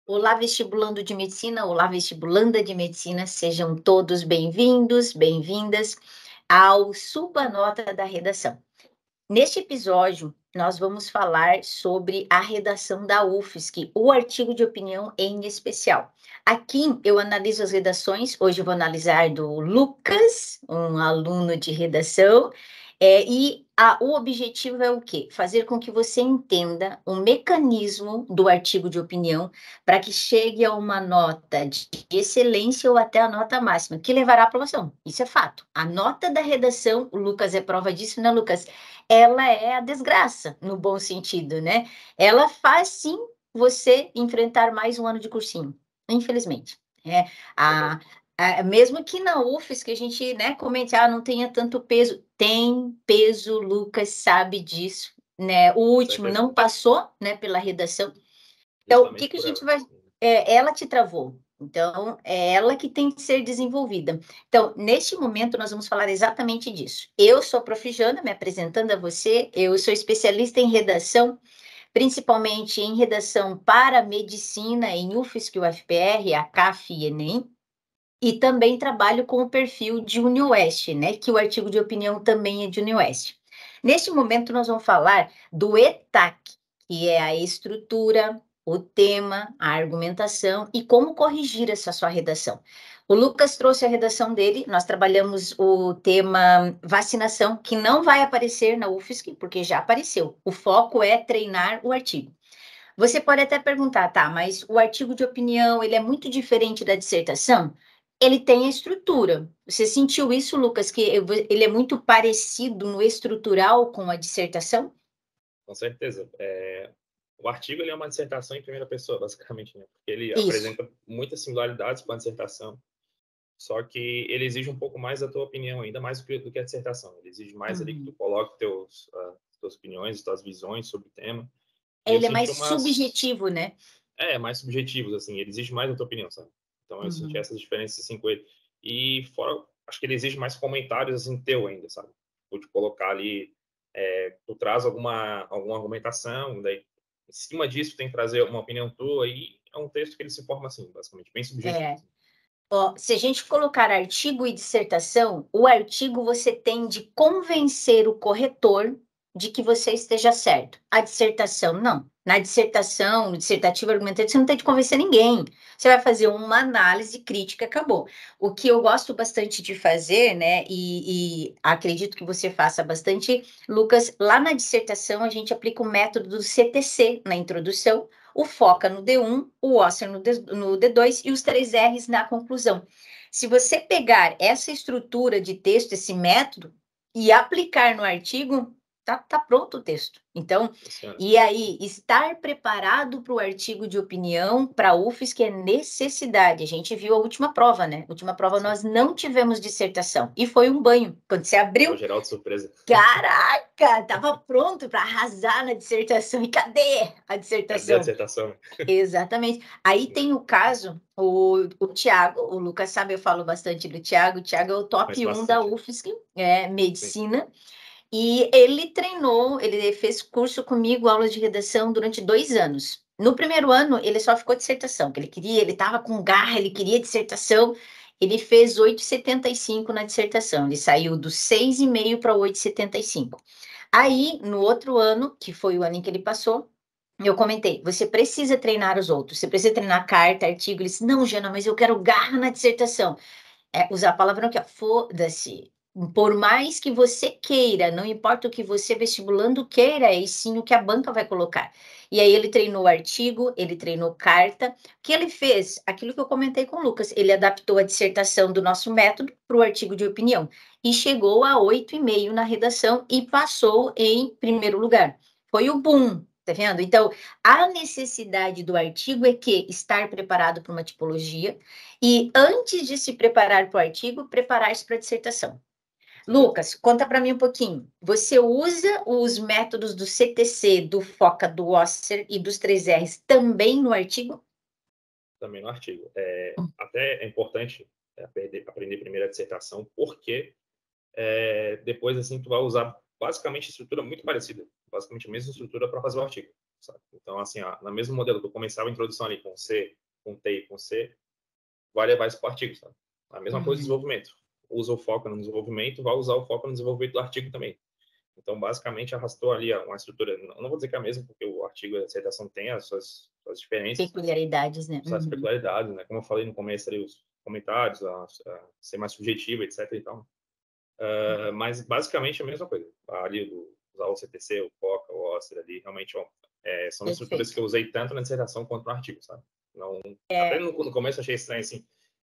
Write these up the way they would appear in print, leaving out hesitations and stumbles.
Olá, vestibulando de medicina, olá, vestibulanda de medicina, sejam todos bem-vindos, bem-vindas ao Suba Nota da Redação. Neste episódio, nós vamos falar sobre a redação da UFSC, o artigo de opinião em especial. Aqui eu analiso as redações, hoje eu vou analisar do Lucas, um aluno de redação, o objetivo é o quê? Fazer com que você entenda o mecanismo do artigo de opinião para que chegue a uma nota de excelência ou até a nota máxima, que levará à aprovação. Isso é fato. A nota da redação, o Lucas é prova disso, né, Lucas? Ela é a desgraça, no bom sentido, né? Ela faz, sim, você enfrentar mais um ano de cursinho, infelizmente. É, a, mesmo que na UFES, que a gente, né, comente, não tenha tanto peso, tem peso, Lucas sabe disso, né? O Com último certeza. não passou, né, pela redação. Então, o que Justamente que a por gente ela. vai... ela te travou. Então, é ela que tem que ser desenvolvida. Então, neste momento, nós vamos falar exatamente disso. Eu sou a Prof. Jana, me apresentando a você. Eu sou especialista em redação, principalmente em redação para medicina, em UFSC, UFPR, a CAF e Enem. E também trabalho com o perfil de UniOeste, né? Que o artigo de opinião também é de UniOeste. Neste momento, nós vamos falar do ETAC, que é a estrutura, o tema, a argumentação e como corrigir essa sua redação. O Lucas trouxe a redação dele, nós trabalhamos o tema vacinação, que não vai aparecer na UFSC, porque já apareceu. O foco é treinar o artigo. Você pode até perguntar, tá, mas o artigo de opinião, ele é muito diferente da dissertação? Ele tem a estrutura. Você sentiu isso, Lucas, que ele é muito parecido no estrutural com a dissertação? Com certeza. O artigo ele é uma dissertação em primeira pessoa, basicamente, né? Porque ele Isso. apresenta muitas similaridades com a dissertação, só que ele exige um pouco mais da tua opinião, ainda mais do que a dissertação. Ele exige mais ali que tu Uhum. coloque tuas opiniões, tuas visões sobre o tema. E eu Ele é senti mais umas... subjetivo, né? mais subjetivos, assim. Ele exige mais da tua opinião, sabe? Então eu senti Uhum. essas diferenças, assim, com ele. E fora, acho que ele exige mais comentários, assim, teu ainda, sabe? Vou te colocar ali tu traz alguma argumentação, daí em cima disso tem que trazer uma opinião tua e é um texto que ele se forma assim, basicamente, bem subjetivo. É. Ó, se a gente colocar artigo e dissertação, o artigo você tem de convencer o corretor de que você esteja certo. A dissertação, não. Na dissertação, no dissertativo argumentativo, você não tem de convencer ninguém. Você vai fazer uma análise crítica, acabou. O que eu gosto bastante de fazer, né, e acredito que você faça bastante, Lucas, lá na dissertação a gente aplica o método do CTC na introdução, o foca no D1, o Osser no D2 e os 3 R's na conclusão. Se você pegar essa estrutura de texto, esse método, e aplicar no artigo, tá pronto o texto. Então, Funciona. e aí, estar preparado para o artigo de opinião, para a UFSC, é necessidade. A gente viu a última prova, né? A última prova Sim. nós não tivemos dissertação. E foi um banho. Quando você Pegou abriu, geral de surpresa. caraca, estava pronto para arrasar na dissertação. E cadê a Cadê a dissertação? dissertação? Exatamente. Aí tem o caso, o Tiago, o Lucas sabe, eu falo bastante do Tiago. O Tiago é o Mas top 1 da bastante. UFSC, Sim. medicina. E ele treinou, ele fez curso comigo, aula de redação, durante 2 anos. No primeiro ano, ele só ficou dissertação, que ele queria, ele estava com garra, ele queria dissertação. Ele fez 8,75 na dissertação. Ele saiu do 6,5 para 8,75. Aí, no outro ano, que foi o ano em que ele passou, eu comentei, você precisa treinar os outros, você precisa treinar carta, artigo. Ele disse, não, Jana, mas eu quero garra na dissertação. Usar a palavra que é foda-se. Por mais que você queira, não importa o que você vestibulando queira, e sim o que a banca vai colocar. E aí ele treinou artigo, ele treinou carta. O que ele fez? Aquilo que eu comentei com o Lucas, ele adaptou a dissertação do nosso método para o artigo de opinião e chegou a 8,5 na redação e passou em primeiro lugar. Foi o boom, tá vendo? Então, a necessidade do artigo é que estar preparado para uma tipologia e antes de se preparar para o artigo, preparar-se para a dissertação. Com certeza. Lucas, conta para mim um pouquinho. Você usa os métodos do CTC, do FOCA, do OSCER e dos 3 R's também no artigo? Também no artigo. Até é importante aprender primeiro a dissertação, porque depois assim tu vai usar basicamente estrutura muito parecida, basicamente a mesma estrutura para fazer o artigo. sabe? Então, assim, na mesmo modelo que eu começava a introdução ali com C, com T e com C, vai levar isso para o artigo, sabe? A mesma coisa do desenvolvimento. Usa o foco no desenvolvimento, vai usar o foco no desenvolvimento do artigo também. Então, basicamente, arrastou ali uma estrutura, não vou dizer que é a mesma, porque o artigo e a dissertação tem as suas diferenças. Peculiaridades, né? Suas peculiaridades, né? Como eu falei no começo ali, os comentários, ser mais subjetivo, etc. Então, mas basicamente é a mesma coisa. Ali, usar o CTC, o FOCA, o OSCE ali, realmente são estruturas que eu usei tanto na dissertação quanto no artigo, sabe? Não, até no começo eu achei estranho, assim,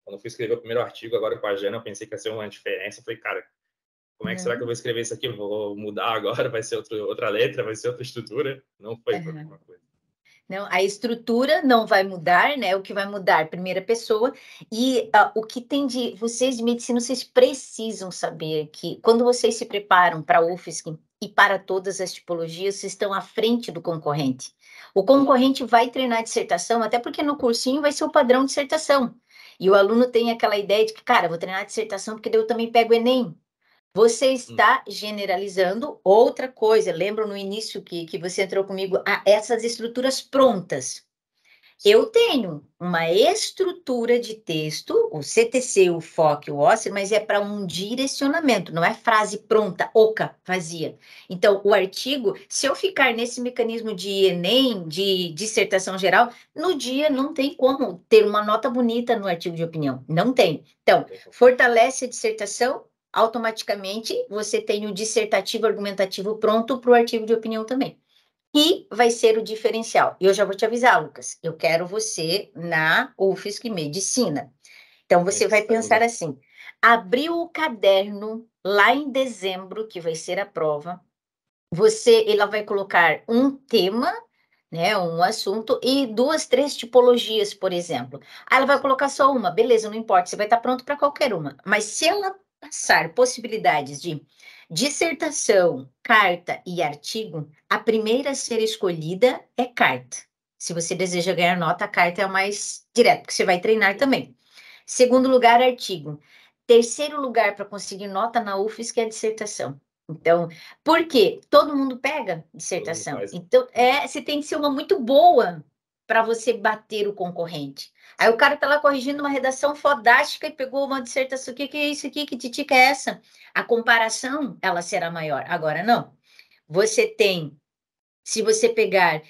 quando eu fui escrever o primeiro artigo agora com a Jana, eu pensei que ia ser uma diferença. Eu falei, cara, como é que será que eu vou escrever isso aqui? Eu vou mudar agora, vai ser outra letra, vai ser outra estrutura? Não foi a mesma coisa. Não, a estrutura não vai mudar, né? O que vai mudar, primeira pessoa. E o que tem de... Vocês de medicina, vocês precisam saber que quando vocês se preparam para a UFSC e para todas as tipologias, vocês estão à frente do concorrente. O concorrente vai treinar dissertação, até porque no cursinho vai ser o padrão de dissertação. E o aluno tem aquela ideia de que, cara, vou treinar dissertação porque daí eu também pego o Enem. Você está generalizando outra coisa. Lembro no início que você entrou comigo, essas estruturas prontas. Eu tenho uma estrutura de texto, o CTC, o FOC, o OSCE, mas é para um direcionamento, não é frase pronta, oca, vazia. Então, o artigo, se eu ficar nesse mecanismo de Enem, de dissertação geral, no dia não tem como ter uma nota bonita no artigo de opinião. Não tem. Então, fortalece a dissertação, automaticamente você tem o dissertativo argumentativo pronto para o artigo de opinião também. E vai ser o diferencial. E eu já vou te avisar, Lucas, eu quero você na UFSC Medicina. Então, você vai pensar assim, abriu o caderno lá em dezembro, que vai ser a prova, ela vai colocar um tema, né, um assunto e 2, 3 tipologias, por exemplo. Aí ela vai colocar só uma, beleza, não importa, você vai estar pronto para qualquer uma. Mas se ela passar possibilidades de dissertação, carta e artigo, a primeira a ser escolhida é carta. Se você deseja ganhar nota, a carta é o mais direto, porque você vai treinar também. Segundo lugar, artigo. Terceiro lugar para conseguir nota na UFSC é a dissertação. Então, por quê? Todo mundo pega dissertação. Então, você tem que ser uma muito boa para você bater o concorrente. Aí o cara está lá corrigindo uma redação fodástica e pegou uma dissertação. O que é isso aqui? Que titica é essa? A comparação, ela será maior. Agora, não. Você tem, se você pegar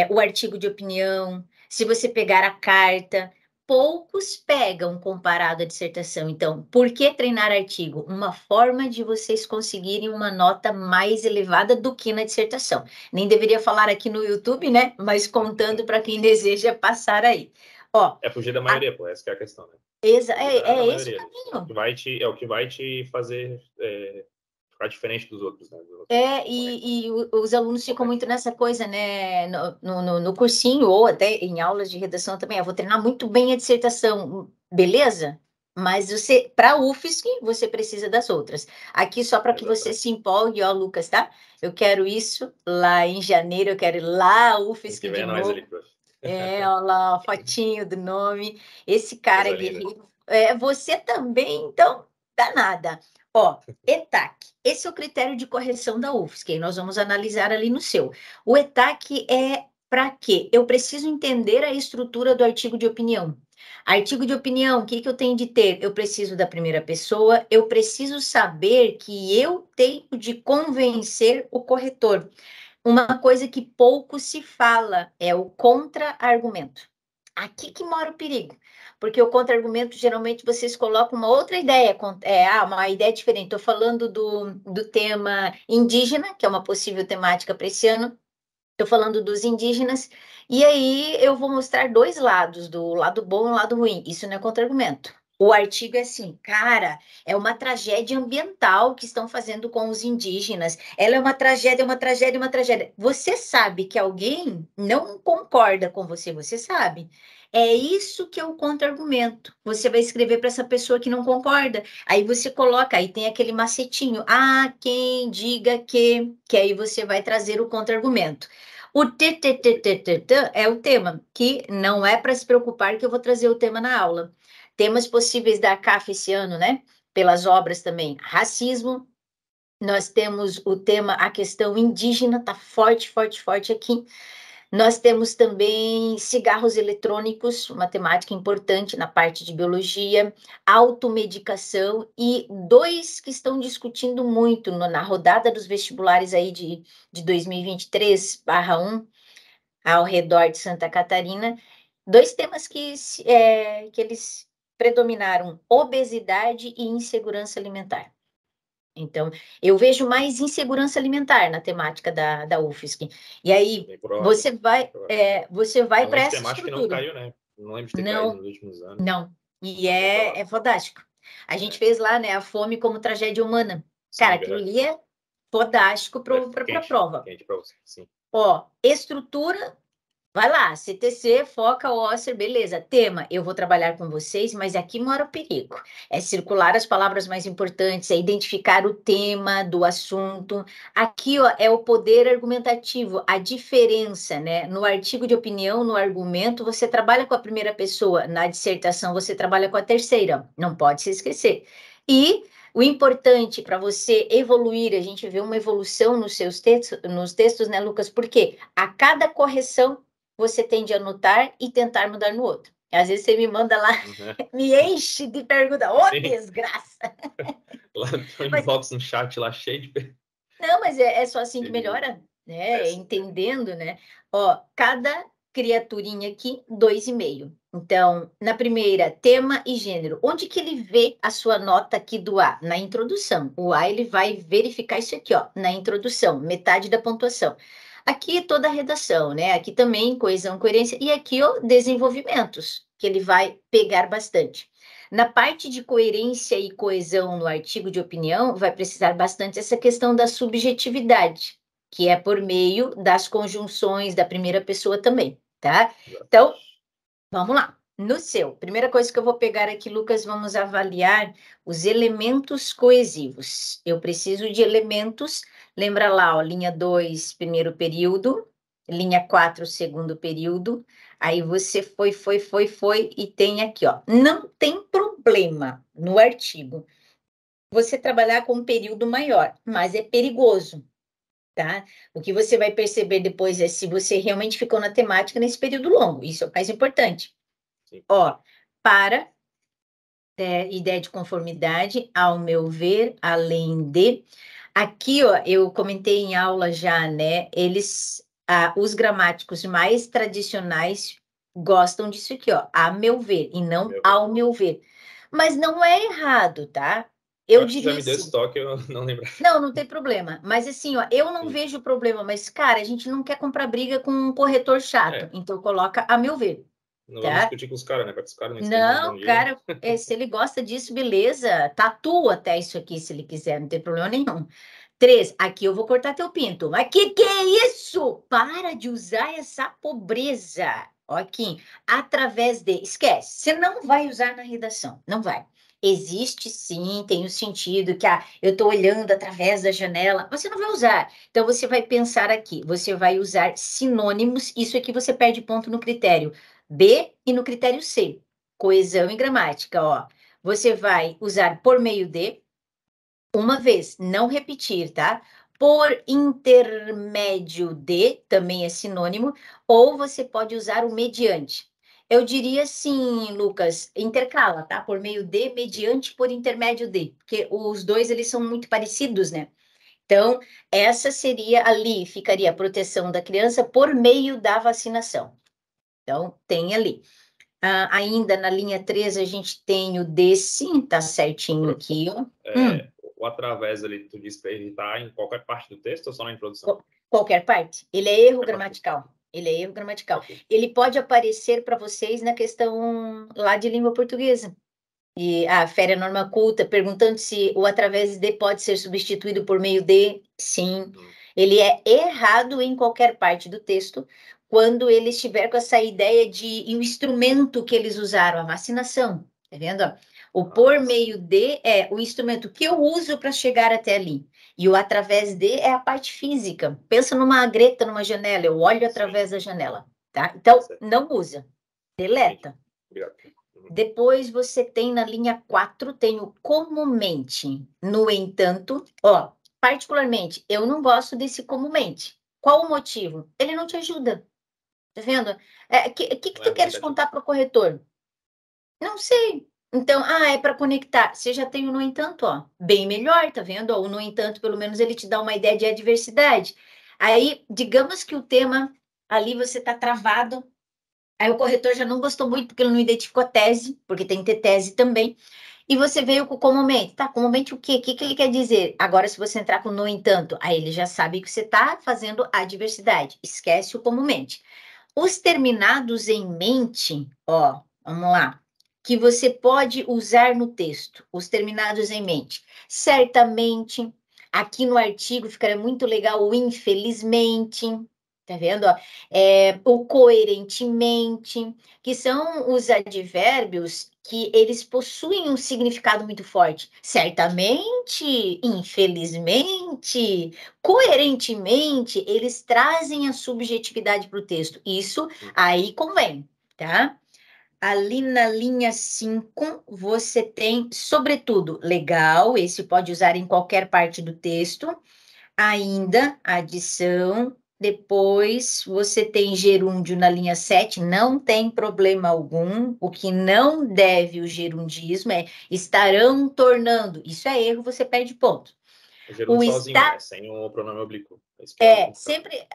o artigo de opinião, se você pegar a carta, poucos pegam comparado à dissertação. Então, por que treinar artigo? Uma forma de vocês conseguirem uma nota mais elevada do que na dissertação. Nem deveria falar aqui no YouTube, né? Mas contando para quem deseja passar aí. Ó, fugir da maioria, pô, essa que é a questão, né? Esse o caminho. É o que vai te fazer ficar diferente dos outros, né? E os alunos ficam muito nessa coisa, né? No cursinho ou até em aulas de redação também. Eu vou treinar muito bem a dissertação, beleza? Mas você, para a UFSC, você precisa das outras. Aqui, só para que você se empolgue, ó, Lucas, tá? Eu quero isso lá em janeiro, eu quero ir lá a UFSC de novo. Ali, ó lá, a fotinho do nome. Esse cara é guerreiro. Você também, então, danada. Ó, ETAC. Esse é o critério de correção da UFSC, que nós vamos analisar ali no seu. O ETAC é para quê? Eu preciso entender a estrutura do artigo de opinião. Artigo de opinião, o que eu tenho de ter? Eu preciso da primeira pessoa, eu preciso saber que eu tenho de convencer o corretor. Uma coisa que pouco se fala é o contra-argumento. Aqui que mora o perigo, porque o contra-argumento, geralmente, vocês colocam uma outra ideia, uma ideia diferente. Estou falando do tema indígena, que é uma possível temática para esse ano, estou falando dos indígenas, e aí eu vou mostrar dois lados, do lado bom e o lado ruim. Isso não é contra-argumento. O artigo é assim, cara, é uma tragédia ambiental que estão fazendo com os indígenas. Ela é uma tragédia, uma tragédia, uma tragédia. Você sabe que alguém não concorda com você, você sabe. É isso que é o contra-argumento. Você vai escrever para essa pessoa que não concorda. Aí você coloca, aí tem aquele macetinho. Quem diga que aí você vai trazer o contra-argumento. O TTTTT é o tema, que não é para se preocupar que eu vou trazer o tema na aula. Temas possíveis da CAF esse ano, né? Pelas obras também. Racismo. Nós temos o tema, a questão indígena, está forte, forte, forte aqui. Nós temos também cigarros eletrônicos, uma temática importante na parte de biologia, automedicação e dois que estão discutindo muito na rodada dos vestibulares aí de 2023/1, ao redor de Santa Catarina, dois temas que eles predominaram: obesidade e insegurança alimentar. Então, eu vejo mais insegurança alimentar na temática da UFSC. E aí, Bem provável. você vai É para uma essa temática que não estrutura. caiu, né? Não lembro de ter caído Não, nos últimos anos. não. E Não, bem provável. é fodástico. A gente fez lá, né, a fome como tragédia humana. Cara, Sim, aquilo verdade. ali é fodástico para a Quente, prova. quente para você, sim. Ó, estrutura. Vai lá, CTC, foca, Osser, beleza. Tema, eu vou trabalhar com vocês, mas aqui mora o perigo. É circular as palavras mais importantes, é identificar o tema do assunto. Aqui, ó, é o poder argumentativo, a diferença, né? No artigo de opinião, no argumento, você trabalha com a primeira pessoa, na dissertação, você trabalha com a terceira. Não pode se esquecer. E o importante para você evoluir, a gente vê uma evolução nos textos, né, Lucas? Porque a cada correção você tende a anotar e tentar mudar no outro. Às vezes você me manda lá, me enche de perguntas, ô desgraça! Lá no Mas, inbox, no chat lá, cheio de... não, mas é só assim que de- melhora, né? essa. Entendendo, né? Ó, cada criaturinha aqui, 2,5. Então, na primeira, tema e gênero. Onde que ele vê a sua nota aqui do A? Na introdução. O A, ele vai verificar isso aqui, ó, na introdução, metade da pontuação. Aqui toda a redação, né? Aqui também coesão, coerência. E aqui, ó, desenvolvimentos, que ele vai pegar bastante. Na parte de coerência e coesão no artigo de opinião, vai precisar bastante essa questão da subjetividade, que é por meio das conjunções da primeira pessoa também, tá? Então, vamos lá. No seu, primeira coisa que eu vou pegar aqui, Lucas, vamos avaliar os elementos coesivos. Eu preciso de elementos, lembra lá, ó, linha 2, primeiro período, linha 4, segundo período. Aí você foi, e tem aqui, ó. Não tem problema no artigo você trabalhar com um período maior, mas é perigoso, tá? O que você vai perceber depois é se você realmente ficou na temática nesse período longo. Isso é o mais importante. Sim. Ó, para ideia de conformidade, ao meu ver, além de. Aqui, ó, eu comentei em aula já, né? Os gramáticos mais tradicionais gostam disso aqui, ó, a meu ver, e não ao meu ver. Mas não é errado, tá? Eu Eu acho que já diria me deu esse assim. toque, eu não lembro. Não, não tem problema. Mas assim, ó, eu não Sim. vejo problema. Mas, cara, a gente não quer comprar briga com um corretor chato. Então, coloca a meu ver, Não vamos tá? discutir com os caras, né? Para que os caras não estejam um bom Não, dia. cara, se ele gosta disso, beleza. Tatua até isso aqui, se ele quiser, não tem problema nenhum. 3, aqui eu vou cortar teu pinto. Mas que é isso? Para de usar essa pobreza. Ó, aqui, através de. Esquece, você não vai usar na redação, não vai. Existe sim, tem o sentido que eu estou olhando através da janela, mas você não vai usar. Então, você vai pensar aqui, você vai usar sinônimos, isso aqui você perde ponto no critério B e no critério C. Coesão e gramática, ó. Você vai usar por meio de, uma vez, não repetir, tá? Por intermédio de, também é sinônimo, ou você pode usar o mediante. Eu diria sim, Lucas, intercala, tá? Por meio de, mediante, por intermédio de, porque os dois eles são muito parecidos, né? Então, essa seria ali, ficaria a proteção da criança por meio da vacinação. Então, tem ali. Ainda na linha 3, a gente tem o desse, tá certinho aqui, ó. O através ali, tu disse para ele estar em qualquer parte do texto ou só na introdução? Qualquer parte. Ele é erro Qualquer parte. gramatical. Ele é erro gramatical. Ok. Ele pode aparecer para vocês na questão lá de língua portuguesa. E a Féria Norma Culta, perguntando se o através de pode ser substituído por meio de, sim. Ele é errado em qualquer parte do texto, quando ele estiver com essa ideia de e o instrumento que eles usaram, a vacinação. Tá vendo? O por meio de é o instrumento que eu uso para chegar até ali. E o através de é a parte física. Pensa numa greta, numa janela, eu olho através da janela, tá? Então, não usa. Deleta. Obrigado. Depois você tem na linha 4, tem o comumente. No entanto, ó, particularmente, eu não gosto desse comumente. Qual o motivo? Ele não te ajuda. Tá vendo? Que Não é tu queres argumentativo. contar para o corretor? Não sei. Então, é para conectar. Você já tem o no entanto, ó, bem melhor, tá vendo? Ó, o no entanto, pelo menos ele te dá uma ideia de adversidade. Aí, digamos que o tema ali você tá travado. Aí o corretor já não gostou muito porque ele não identificou a tese, porque tem que ter tese também. E você veio com o comumente. Tá, comumente o quê? O que que ele quer dizer? Agora, se você entrar com no entanto, aí ele já sabe que você está fazendo a diversidade. Esquece o comumente. Os terminados em mente, ó, vamos lá, que você pode usar no texto. Os terminados em mente. Certamente, aqui no artigo ficaria muito legal o infelizmente. Tá vendo? Ó? O coerentemente, que são os advérbios que eles possuem um significado muito forte. Certamente, infelizmente, coerentemente, eles trazem a subjetividade para o texto. Isso aí convém, tá? Ali na linha 5, você tem, sobretudo, legal, esse pode usar em qualquer parte do texto. Ainda, adição. Depois, você tem gerúndio na linha 7, não tem problema algum. O que não deve o gerundismo é estarão tornando. Isso é erro, você perde ponto. O gerúndio O sozinho, está né? Sem o pronome oblíquo. Esse que é o complicado. sempre.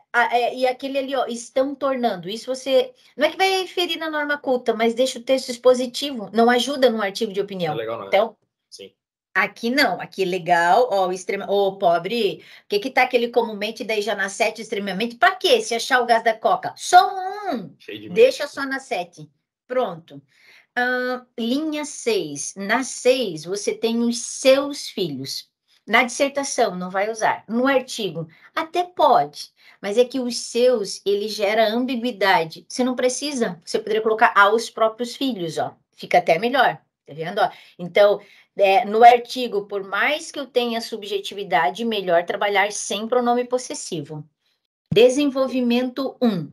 E aquele ali, ó, estão tornando. Isso você. Não é que vai ferir na norma culta, mas deixa o texto expositivo. Não ajuda no artigo de Não é opinião. legal, não. Então, Sim. aqui não, aqui legal, ó, o extrema, ô, pobre, que tá aquele comumente daí já na 7 extremamente? Pra quê? Se achar o gás da coca? Só um, Cheio de mente. deixa só na 7. Pronto. Linha 6. Na 6, você tem os seus filhos. Na dissertação, não vai usar. No artigo, até pode, mas é que os seus, ele gera ambiguidade. Você não precisa, você poderia colocar aos próprios filhos, ó. Fica até melhor, tá vendo? Ó? Então, no artigo, por mais que eu tenha subjetividade, melhor trabalhar sem pronome possessivo. Desenvolvimento 1.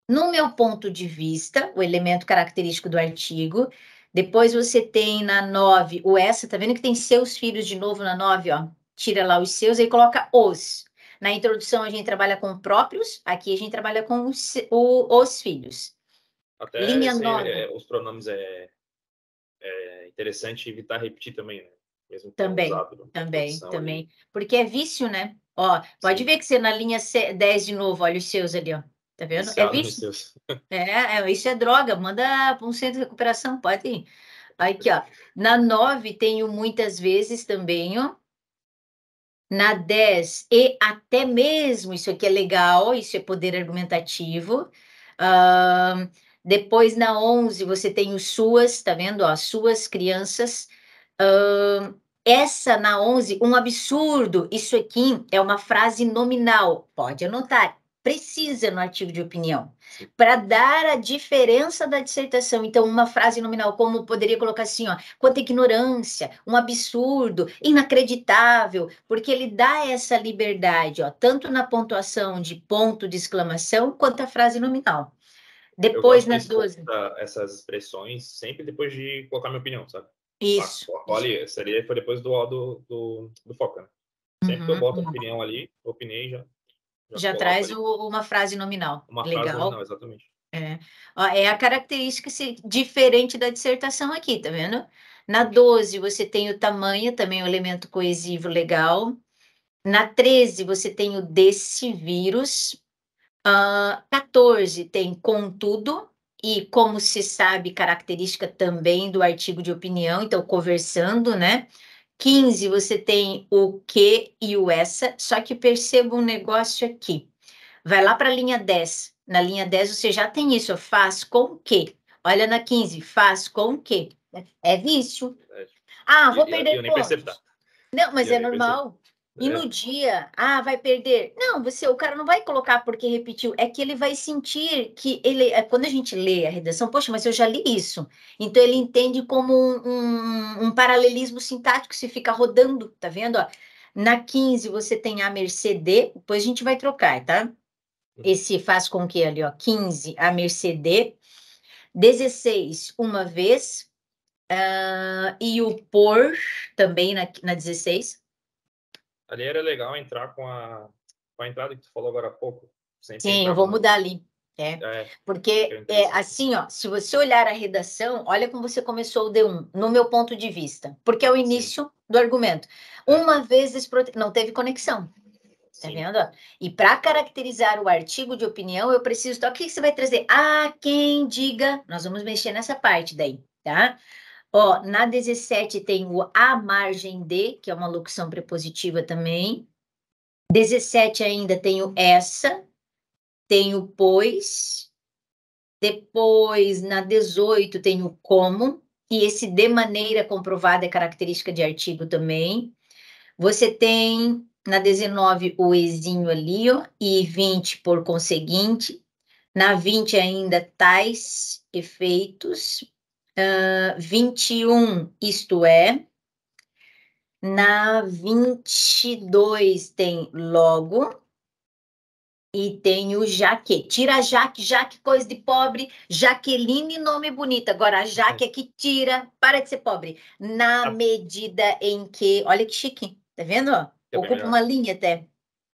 No meu ponto de vista, o elemento característico do artigo. Depois você tem na 9 o essa, tá vendo que tem seus filhos de novo na 9, ó. Tira lá os seus, aí coloca os. Na introdução a gente trabalha com próprios, aqui a gente trabalha com os filhos. Até Linha 9 os pronomes é interessante evitar repetir também, né? Mesmo que tenha também, usado na também, introdução ali. também. Porque é vício, né? Ó, pode Sim, ver que você na linha 10 de novo, olha os seus ali, ó. Tá vendo? É viciado nos vício. seus. Isso é droga, manda para um centro de recuperação, pode ir. Aqui, ó. Na 9 tenho muitas vezes também, ó. Na 10 e até mesmo, isso aqui é legal, isso é poder argumentativo. Depois na 11 você tem os suas, tá vendo? Ó, suas crianças. Essa na 11, um absurdo. Isso aqui é uma frase nominal. Pode anotar. Precisa no artigo de opinião. Para dar a diferença da dissertação. Então, uma frase nominal, como poderia colocar assim, ó, quanta ignorância, um absurdo, inacreditável, porque ele dá essa liberdade, ó, tanto na pontuação de ponto de exclamação, quanto a frase nominal. Eu Depois, gosto de na expor 12. essas expressões sempre depois de colocar minha opinião, sabe? Isso. Olha, seria foi depois do Foca, né? Sempre que eu Uhum, boto a uhum. opinião ali, opinei, já Já coloco traz ali. uma frase nominal. Uma frase Legal. nominal, exatamente. Ó, é a característica diferente da dissertação aqui, tá vendo? Na 12 você tem o tamanho, também o elemento coesivo legal. Na 13 você tem o desse vírus. 14 tem contudo, e como se sabe, característica também do artigo de opinião, então conversando, né? 15 você tem o que e o essa, só que perceba um negócio aqui. Vai lá para a linha 10. Na linha 10 você já tem isso, faz com o quê? Olha na 15, faz com o quê? É vício. É, Vou e perder eu nem percebo, tá? pontos. Não, E mas eu é nem percebo. normal. E É, no dia, vai perder. Não, o cara não vai colocar porque repetiu. É que ele vai sentir que quando a gente lê a redação, poxa, mas eu já li isso. Então ele entende como um paralelismo sintático, se fica rodando, tá vendo? Ó? Na 15 você tem a Mercedes, depois a gente vai trocar, tá? Esse faz com que ali, ó, 15 a Mercedes, 16 uma vez, e o por também na 16. ali era legal entrar com a entrada que tu falou agora há pouco. Sempre Sim, eu entrar vou com mudar ali. Porque assim, ó, se você olhar a redação, olha como você começou o D1, no meu ponto de vista, porque é o início do argumento. Uma vez não teve conexão. Tá vendo? E para caracterizar o artigo de opinião, eu preciso. O que você vai trazer? Ah, quem diga. Nós vamos mexer nessa parte daí, tá? Ó, na 17 tem o à margem de, que é uma locução prepositiva também. 17 ainda tem o essa, tem o pois. Depois, na 18, tem o como. E esse de maneira comprovada é característica de artigo também. Você tem na 19 o ezinho ali, ó, e 20 por conseguinte. Na 20 ainda tais efeitos. 21, isto é. Na 22 tem logo. E tem o Jaque. Tira Jaque, Jaque, coisa de pobre. Jaqueline, nome bonito. Agora, a Jaque é que tira. Para de ser pobre. Na medida em que. Olha que chique. Tá vendo? Ó? Ocupa uma linha até.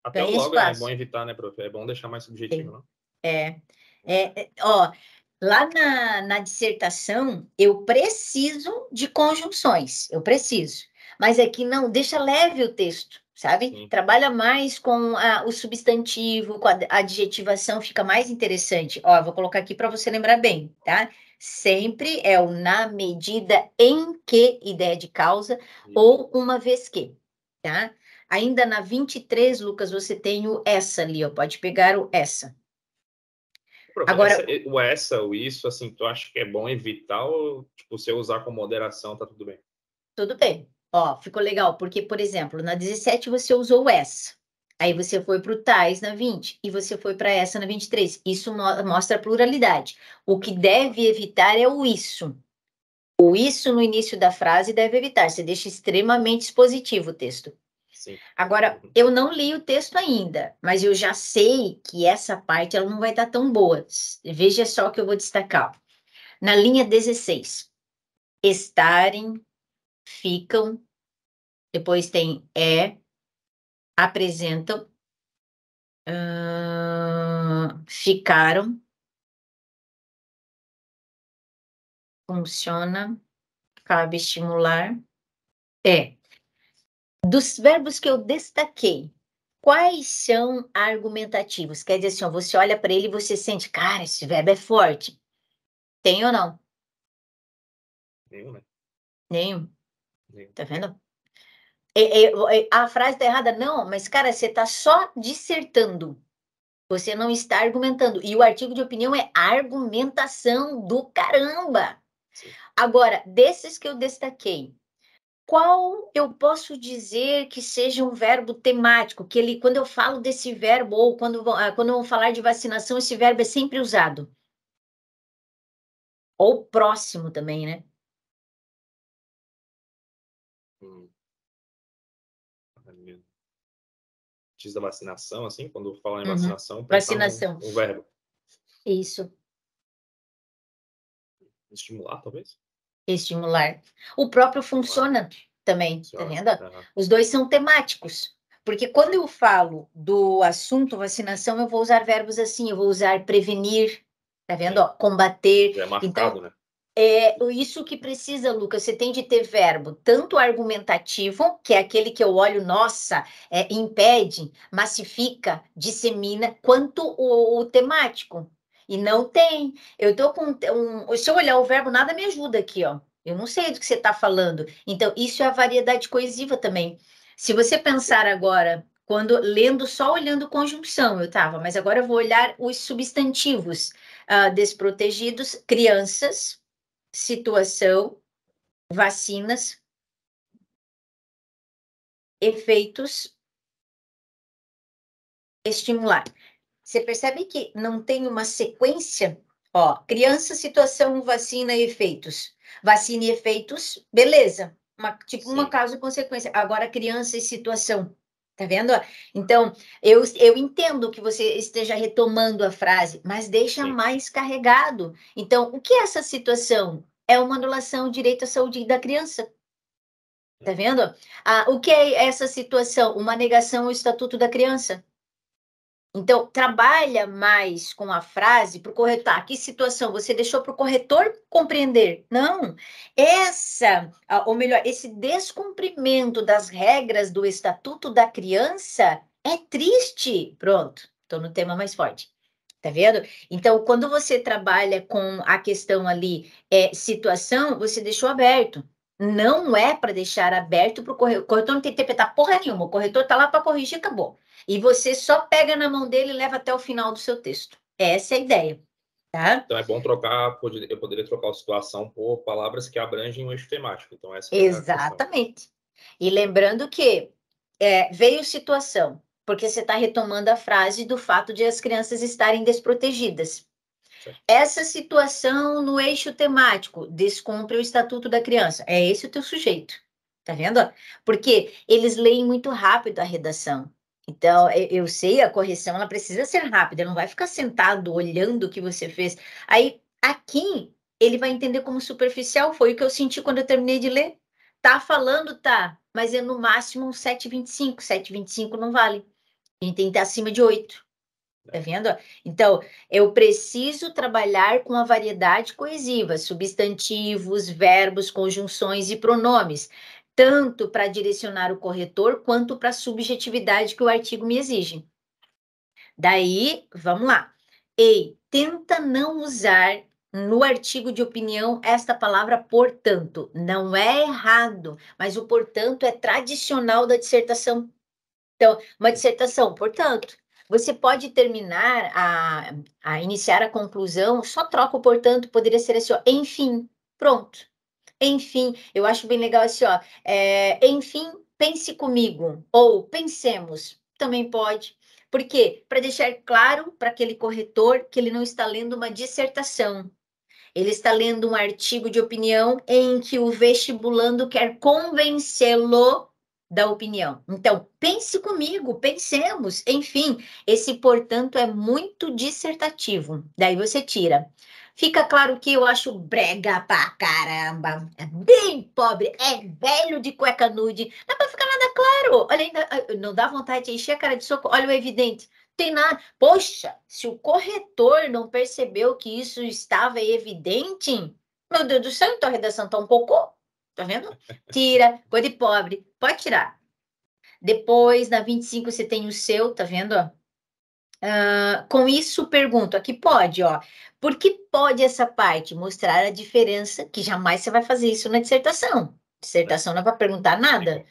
Até Ganha o logo é bom espaço. evitar, né, prof? É bom deixar mais subjetivo, não? Ó, lá na dissertação, eu preciso de conjunções. Eu preciso. Mas aqui não, deixa leve o texto, sabe? Sim. Trabalha mais com o substantivo, com a adjetivação, fica mais interessante. Ó, vou colocar aqui para você lembrar bem, tá? Sempre é o na medida em que, ideia de causa, ou uma vez que, tá? Ainda na 23, Lucas, você tem o essa ali, ó. Pode pegar o essa. Prof, Agora, o isso, assim, tu acha que é bom evitar ou, tipo, se eu usar com moderação, tá tudo bem? tudo bem. Ó, ficou legal, porque, por exemplo, na 17 você usou o essa. Aí você foi para o tais na 20 e você foi para essa na 23. Isso mostra a pluralidade. O que deve evitar é o isso. O isso no início da frase deve evitar. Você deixa extremamente expositivo o texto. Sim. Agora, eu não li o texto ainda, mas eu já sei que essa parte ela não vai estar tão boa. Veja só o que eu vou destacar. Na linha 16, estarem, ficam, depois tem apresentam, ficaram, funciona, cabe estimular. Dos verbos que eu destaquei, quais são argumentativos? Quer dizer assim, ó, você olha para ele e você sente, cara, esse verbo é forte. Tem ou não? Nenhum, né? Nenhum. Nenhum. Tá vendo? A frase está errada, não, mas, cara, você está só dissertando. Você não está argumentando. E o artigo de opinião é argumentação do caramba. Sim. Agora, desses que eu destaquei, qual eu posso dizer que seja um verbo temático? Que ele, quando eu falo desse verbo, ou quando vão falar de vacinação, esse verbo é sempre usado. Ou próximo também, né? Antes da vacinação, assim, quando falar em Uhum. vacinação, pensar Vacinação. um verbo. Isso. Estimular, talvez? Estimular. O próprio funciona também, tá vendo? Os dois são temáticos. Porque quando eu falo do assunto vacinação, eu vou usar verbos assim, eu vou usar prevenir, tá vendo? Ó, combater. Já é marcado, Então, né? isso que precisa, Lucas, você tem de ter verbo, tanto argumentativo, que é aquele que eu olho, nossa, impede, massifica, dissemina, quanto o temático. E não tem. Eu tô com se eu olhar o verbo, nada me ajuda aqui, ó. Eu não sei do que você está falando. Então, isso é a variedade coesiva também. Se você pensar agora, quando lendo, só olhando conjunção, eu estava, mas agora eu vou olhar os substantivos desprotegidos, crianças, situação, vacinas, efeitos, estimular. Você percebe que não tem uma sequência? Ó, criança, situação, vacina e efeitos. Vacina e efeitos, beleza. Uma causa e consequência. Agora, criança e situação. Tá vendo? Então, eu entendo que você esteja retomando a frase, mas deixa mais carregado. Então, o que é essa situação? É uma anulação do direito à saúde da criança. Tá vendo? O que é essa situação? Uma negação ao Estatuto da Criança. Então, trabalha mais com a frase para o corretor. Tá, que situação? Você deixou para o corretor compreender? Não. Ou melhor, esse descumprimento das regras do Estatuto da Criança é triste. Pronto, estou no tema mais forte. Tá vendo? Então, quando você trabalha com a questão ali, situação, você deixou aberto. Não é para deixar aberto para o corretor. O corretor não tem que interpretar porra nenhuma. O corretor está lá para corrigir, acabou. E você só pega na mão dele e leva até o final do seu texto. Essa é a ideia, tá? Então é bom trocar, eu poderia trocar a situação por palavras que abrangem o eixo temático. Então essa que é a questão. Exatamente. E lembrando que veio situação, porque você está retomando a frase do fato de as crianças estarem desprotegidas. Certo. Essa situação no eixo temático descumpre o Estatuto da Criança. É esse o teu sujeito. Tá vendo? Porque eles leem muito rápido a redação. Então, eu sei, a correção ela precisa ser rápida, não vai ficar sentado olhando o que você fez. Aí, aqui, ele vai entender como superficial. Foi o que eu senti quando eu terminei de ler. Tá falando, tá, mas é no máximo um 7,25. 7,25 não vale. A gente tem que estar acima de 8. Tá vendo? Então, eu preciso trabalhar com a variedade coesiva, substantivos, verbos, conjunções e pronomes, tanto para direcionar o corretor quanto para a subjetividade que o artigo me exige. Daí, vamos lá. Ei, tenta não usar no artigo de opinião esta palavra portanto. Não é errado, mas o portanto é tradicional da dissertação. Então, uma dissertação, portanto, você pode terminar a iniciar a conclusão, só troca o portanto, poderia ser assim, ó, enfim, pronto. Enfim, eu acho bem legal assim, ó, enfim, pense comigo, ou pensemos, também pode. Por quê? Para deixar claro para aquele corretor que ele não está lendo uma dissertação, ele está lendo um artigo de opinião em que o vestibulando quer convencê-lo da opinião. Então, pense comigo, pensemos. Enfim, esse, portanto, é muito dissertativo. Daí você tira. Fica claro que eu acho brega pra caramba. É bem pobre, é velho de cueca nude. Não dá pra ficar nada claro. Olha, ainda, não dá vontade de encher a cara de soco. Olha o evidente. Tem nada. Poxa, se o corretor não percebeu que isso estava evidente, meu Deus do céu, então a redação está um cocô. Tá vendo? Tira, coisa de pobre. Pode tirar. Depois, na 25, você tem o seu, tá vendo? Com isso, pergunto, aqui pode, ó. Por que pode essa parte mostrar a diferença, que jamais você vai fazer isso na dissertação. Dissertação não é para perguntar nada.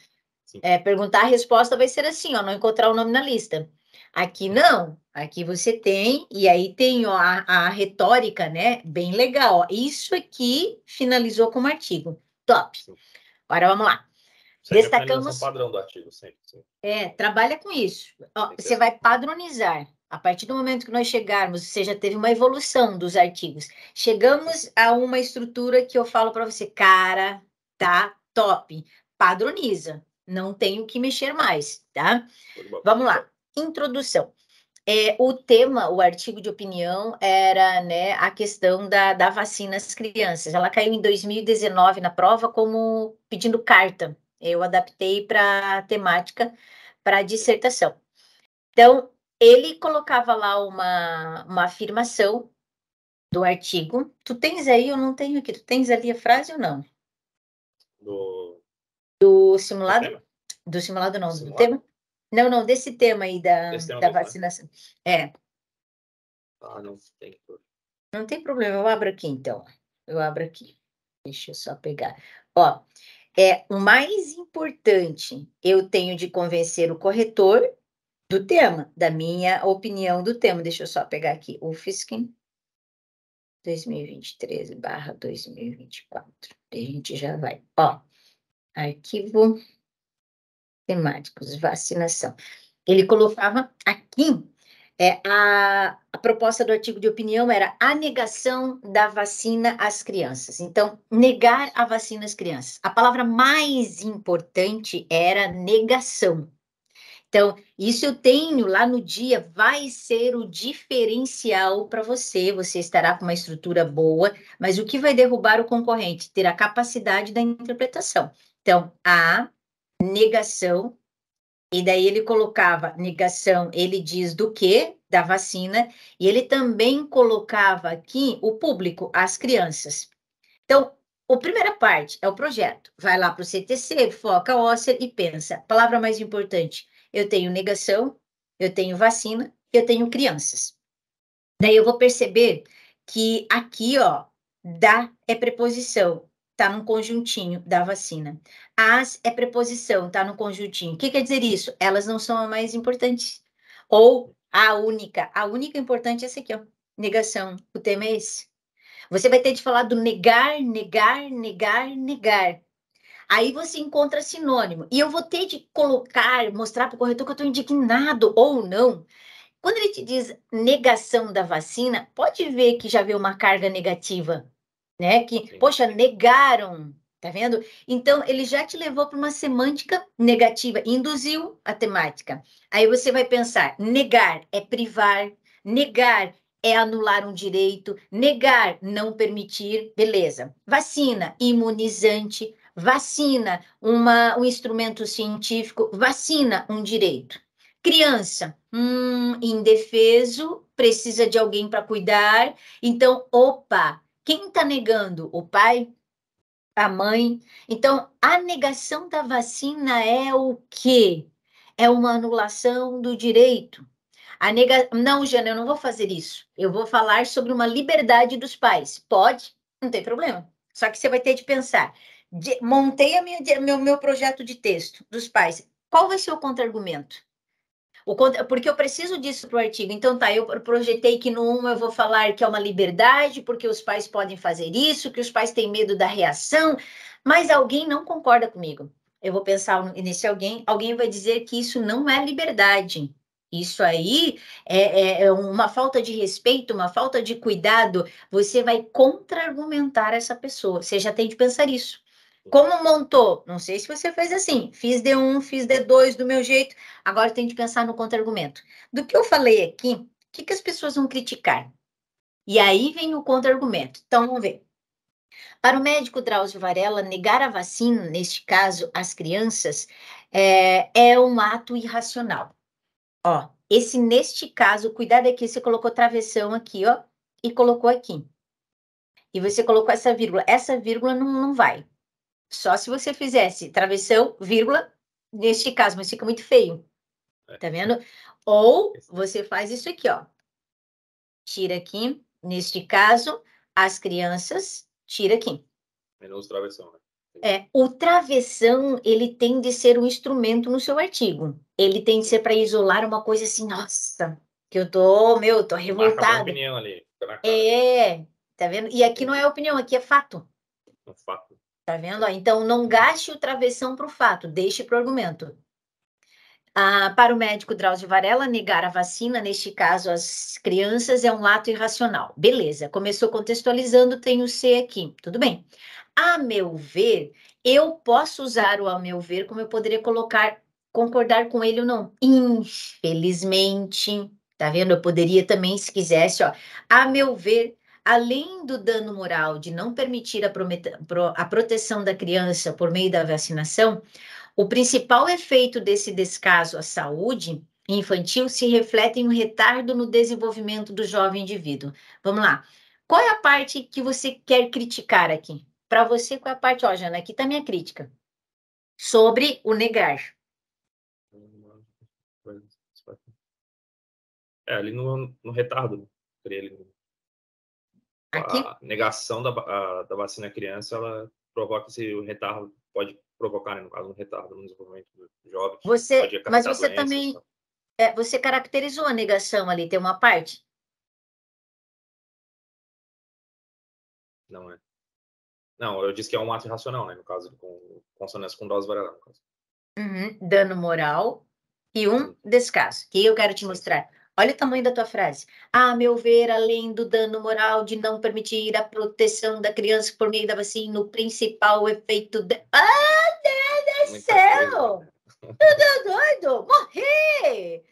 Sim. Perguntar, a resposta vai ser assim, ó, não encontrar o nome na lista. Aqui não, aqui você tem, e aí tem ó, a retórica, né? Bem legal. Ó. Isso aqui finalizou como artigo. Top. Sim. Agora vamos lá. Segue a finalização Destacamos. padrão do artigo, sempre. Sim. Trabalha com isso. Ó, você Assim. vai padronizar. A partir do momento que nós chegarmos, você já teve uma evolução dos artigos. Chegamos a uma estrutura que eu falo para você, cara, tá top. Padroniza. Não tenho que mexer mais, tá? Vamos lá. Introdução. O tema, o artigo de opinião era, né, a questão da vacina às crianças. Ela caiu em 2019 na prova como pedindo carta. Eu adaptei para a temática, para a dissertação. Então, ele colocava lá uma afirmação do artigo. Tu tens aí, eu não tenho aqui. Tu tens ali a frase ou não? Do simulado? Do simulado não, do tema? Não, não, desse tema aí da vacinação. Não tem. Não tem problema, eu abro aqui então. Eu abro aqui. Deixa eu só pegar. Ó, o mais importante, eu tenho de convencer o corretor do tema, da minha opinião do tema. Deixa eu só pegar aqui. UFSC 2023/2024. A gente já vai. Ó, arquivo temáticos, vacinação. Ele colocava aqui, a proposta do artigo de opinião era a negação da vacina às crianças. Então, negar a vacina às crianças. A palavra mais importante era negação. Então, isso eu tenho lá no dia, vai ser o diferencial para você. Você estará com uma estrutura boa, mas o que vai derrubar o concorrente? Ter a capacidade da interpretação. Então, a negação E daí ele colocava negação, ele diz do quê? Da vacina, e ele também colocava aqui o público, as crianças. Então, a primeira parte é o projeto. Vai lá para o CTC, foca óssea e pensa. Palavra mais importante: eu tenho negação, eu tenho vacina, eu tenho crianças. Daí eu vou perceber que aqui, ó, da é preposição, tá no conjuntinho da vacina. As é preposição, tá no conjuntinho. O que quer dizer isso? Elas não são a mais importante. Ou a única. A única importante é essa aqui, ó. Negação. O tema é esse. Você vai ter de falar do negar, negar, negar, negar. Aí você encontra sinônimo. E eu vou ter de colocar, mostrar para o corretor que eu estou indignado ou não. Quando ele te diz negação da vacina, pode ver que já veio uma carga negativa, né? Que, Sim. poxa, negaram, tá vendo? Então, ele já te levou para uma semântica negativa, induziu a temática. Aí você vai pensar: negar é privar, negar é anular um direito, negar, não permitir, beleza. Vacina, imunizante, vacina, um instrumento científico, vacina, um direito. Criança, indefeso, precisa de alguém para cuidar. Então, opa, quem está negando? O pai? A mãe? Então, a negação da vacina é o quê? É uma anulação do direito. Não, Jana, eu não vou fazer isso. Eu vou falar sobre uma liberdade dos pais. Pode? Não tem problema. Só que você vai ter de pensar. Montei meu projeto de texto dos pais. Qual vai ser o contra-argumento? Porque eu preciso disso para o artigo. Então, tá, eu projetei que no 1 eu vou falar que é uma liberdade, porque os pais podem fazer isso, que os pais têm medo da reação, mas alguém não concorda comigo. Eu vou pensar nesse alguém vai dizer que isso não é liberdade. Isso aí é uma falta de respeito, uma falta de cuidado. Você vai contra-argumentar essa pessoa. Você já tem de pensar isso. Como montou? Não sei se você fez assim. Fiz D1, fiz D2 do meu jeito. Agora tem de pensar no contra-argumento. Do que eu falei aqui, o que as pessoas vão criticar? E aí vem o contra-argumento. Então, vamos ver. Para o médico Drauzio Varela, negar a vacina, neste caso, às crianças, é um ato irracional. Ó, neste caso, cuidado aqui, você colocou travessão aqui, ó, e colocou aqui. E você colocou essa vírgula. Essa vírgula não vai. Só se você fizesse travessão, vírgula, neste caso, mas fica muito feio. Tá vendo? Ou você faz isso aqui, ó. Tira aqui, neste caso, as crianças, tira aqui. Menos travessão, né? O travessão, ele tem de ser um instrumento no seu artigo. Ele tem de ser para isolar uma coisa assim, nossa, que eu tô Marca a minha revoltada. opinião ali. Tá vendo? E aqui não é opinião, aqui é fato. Um fato. Tá vendo? Então, não gaste o travessão para o fato, deixe para o argumento. Para o médico Drauzio Varela, negar a vacina, neste caso, às crianças, é um ato irracional. Beleza, começou contextualizando, tem o C aqui, tudo bem. A meu ver, eu posso usar o a meu ver, como eu poderia colocar, concordar com ele ou não. Infelizmente, tá vendo? Eu poderia também, se quisesse, ó, a meu ver, além do dano moral de não permitir a proteção da criança por meio da vacinação, o principal efeito desse descaso à saúde infantil se reflete em um retardo no desenvolvimento do jovem indivíduo. Vamos lá. Qual é a parte que você quer criticar aqui? Para você, qual é a parte? Ó, Jana, aqui está minha crítica. Sobre o negar. Ali no retardo. Aqui? A negação da vacina à criança, ela provoca esse retardo, pode provocar, né, no caso, um retardo no desenvolvimento do jovem, pode Mas acarretar você doenças. também, você caracterizou a negação ali, tem uma parte? Não é. Não, eu disse que é um ato irracional, né? No caso, com consonância com Drauzio Varela, no caso. Dano moral e um descaso. Que eu quero te mostrar. Olha o tamanho da tua frase. A meu ver, além do dano moral de não permitir a proteção da criança por meio da vacina, o principal efeito de... Deus do céu! Tudo doido? Morrer!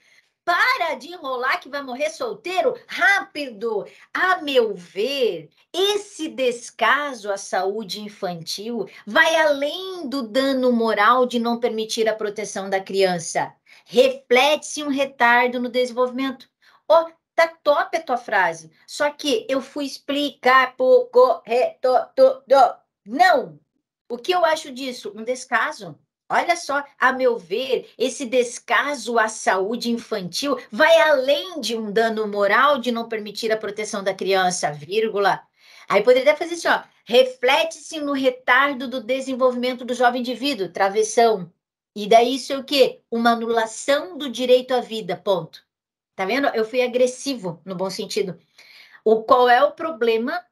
Para de enrolar que vai morrer solteiro rápido. A meu ver, esse descaso à saúde infantil vai além do dano moral de não permitir a proteção da criança. reflete-se um retardo no desenvolvimento. Ó, tá top a tua frase, só que eu fui explicar pro corretor tudo. Não! O que eu acho disso? Um descaso. Olha só, a meu ver, esse descaso à saúde infantil vai além de um dano moral de não permitir a proteção da criança, vírgula. Aí poderia fazer assim, ó, reflete-se no retardo do desenvolvimento do jovem indivíduo, travessão. E daí isso é o quê? Uma anulação do direito à vida, ponto. Tá vendo? Eu fui agressivo, no bom sentido. Qual é o problema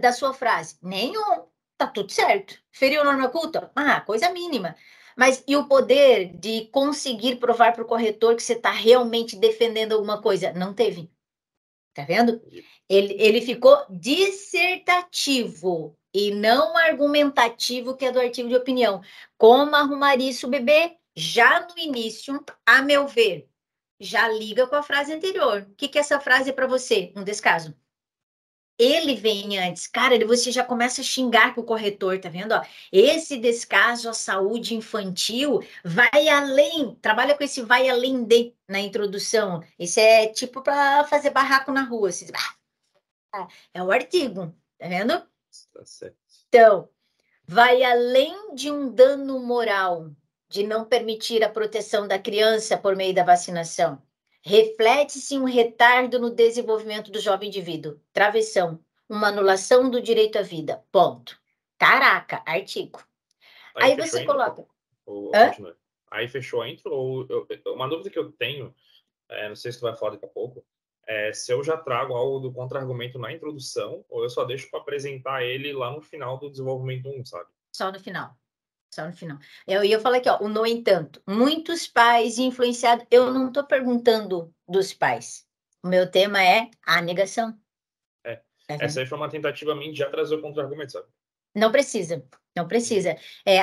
da sua frase? Nenhum. Tá tudo certo. Feriu norma culta? Ah, coisa mínima. Mas e o poder de conseguir provar para o corretor que você está realmente defendendo alguma coisa? Não teve. Tá vendo? Ele ficou dissertativo e não argumentativo, que é do artigo de opinião. Como arrumaria isso, bebê? Já no início, a meu ver, já liga com a frase anterior. O que que é essa frase é para você? Um descaso. Ele vem antes, cara, você já começa a xingar com o corretor, tá vendo? Ó, esse descaso à saúde infantil vai além, trabalha com esse vai além de na introdução. Isso é tipo para fazer barraco na rua. Assim, é o artigo, tá vendo? Tá certo. Então, vai além de um dano moral de não permitir a proteção da criança por meio da vacinação. Reflete-se um retardo no desenvolvimento do jovem indivíduo. Travessão, uma anulação do direito à vida. Ponto. Caraca, artigo. Aí Aí fechou você a intro? coloca. Ou Hã? continua? Aí fechou a intro? Uma dúvida que eu tenho, não sei se tu vai falar daqui a pouco, é se eu já trago algo do contra-argumento na introdução ou eu só deixo para apresentar ele lá no final do desenvolvimento 1, sabe? Só no final. Só no final. Eu ia falar aqui, ó, o no entanto, muitos pais influenciados. Eu não estou perguntando dos pais. O meu tema é a negação. É. Tá Essa vendo? aí foi uma tentativa minha de já trazer o contra-argumento, sabe? Não precisa, não Uhum. precisa.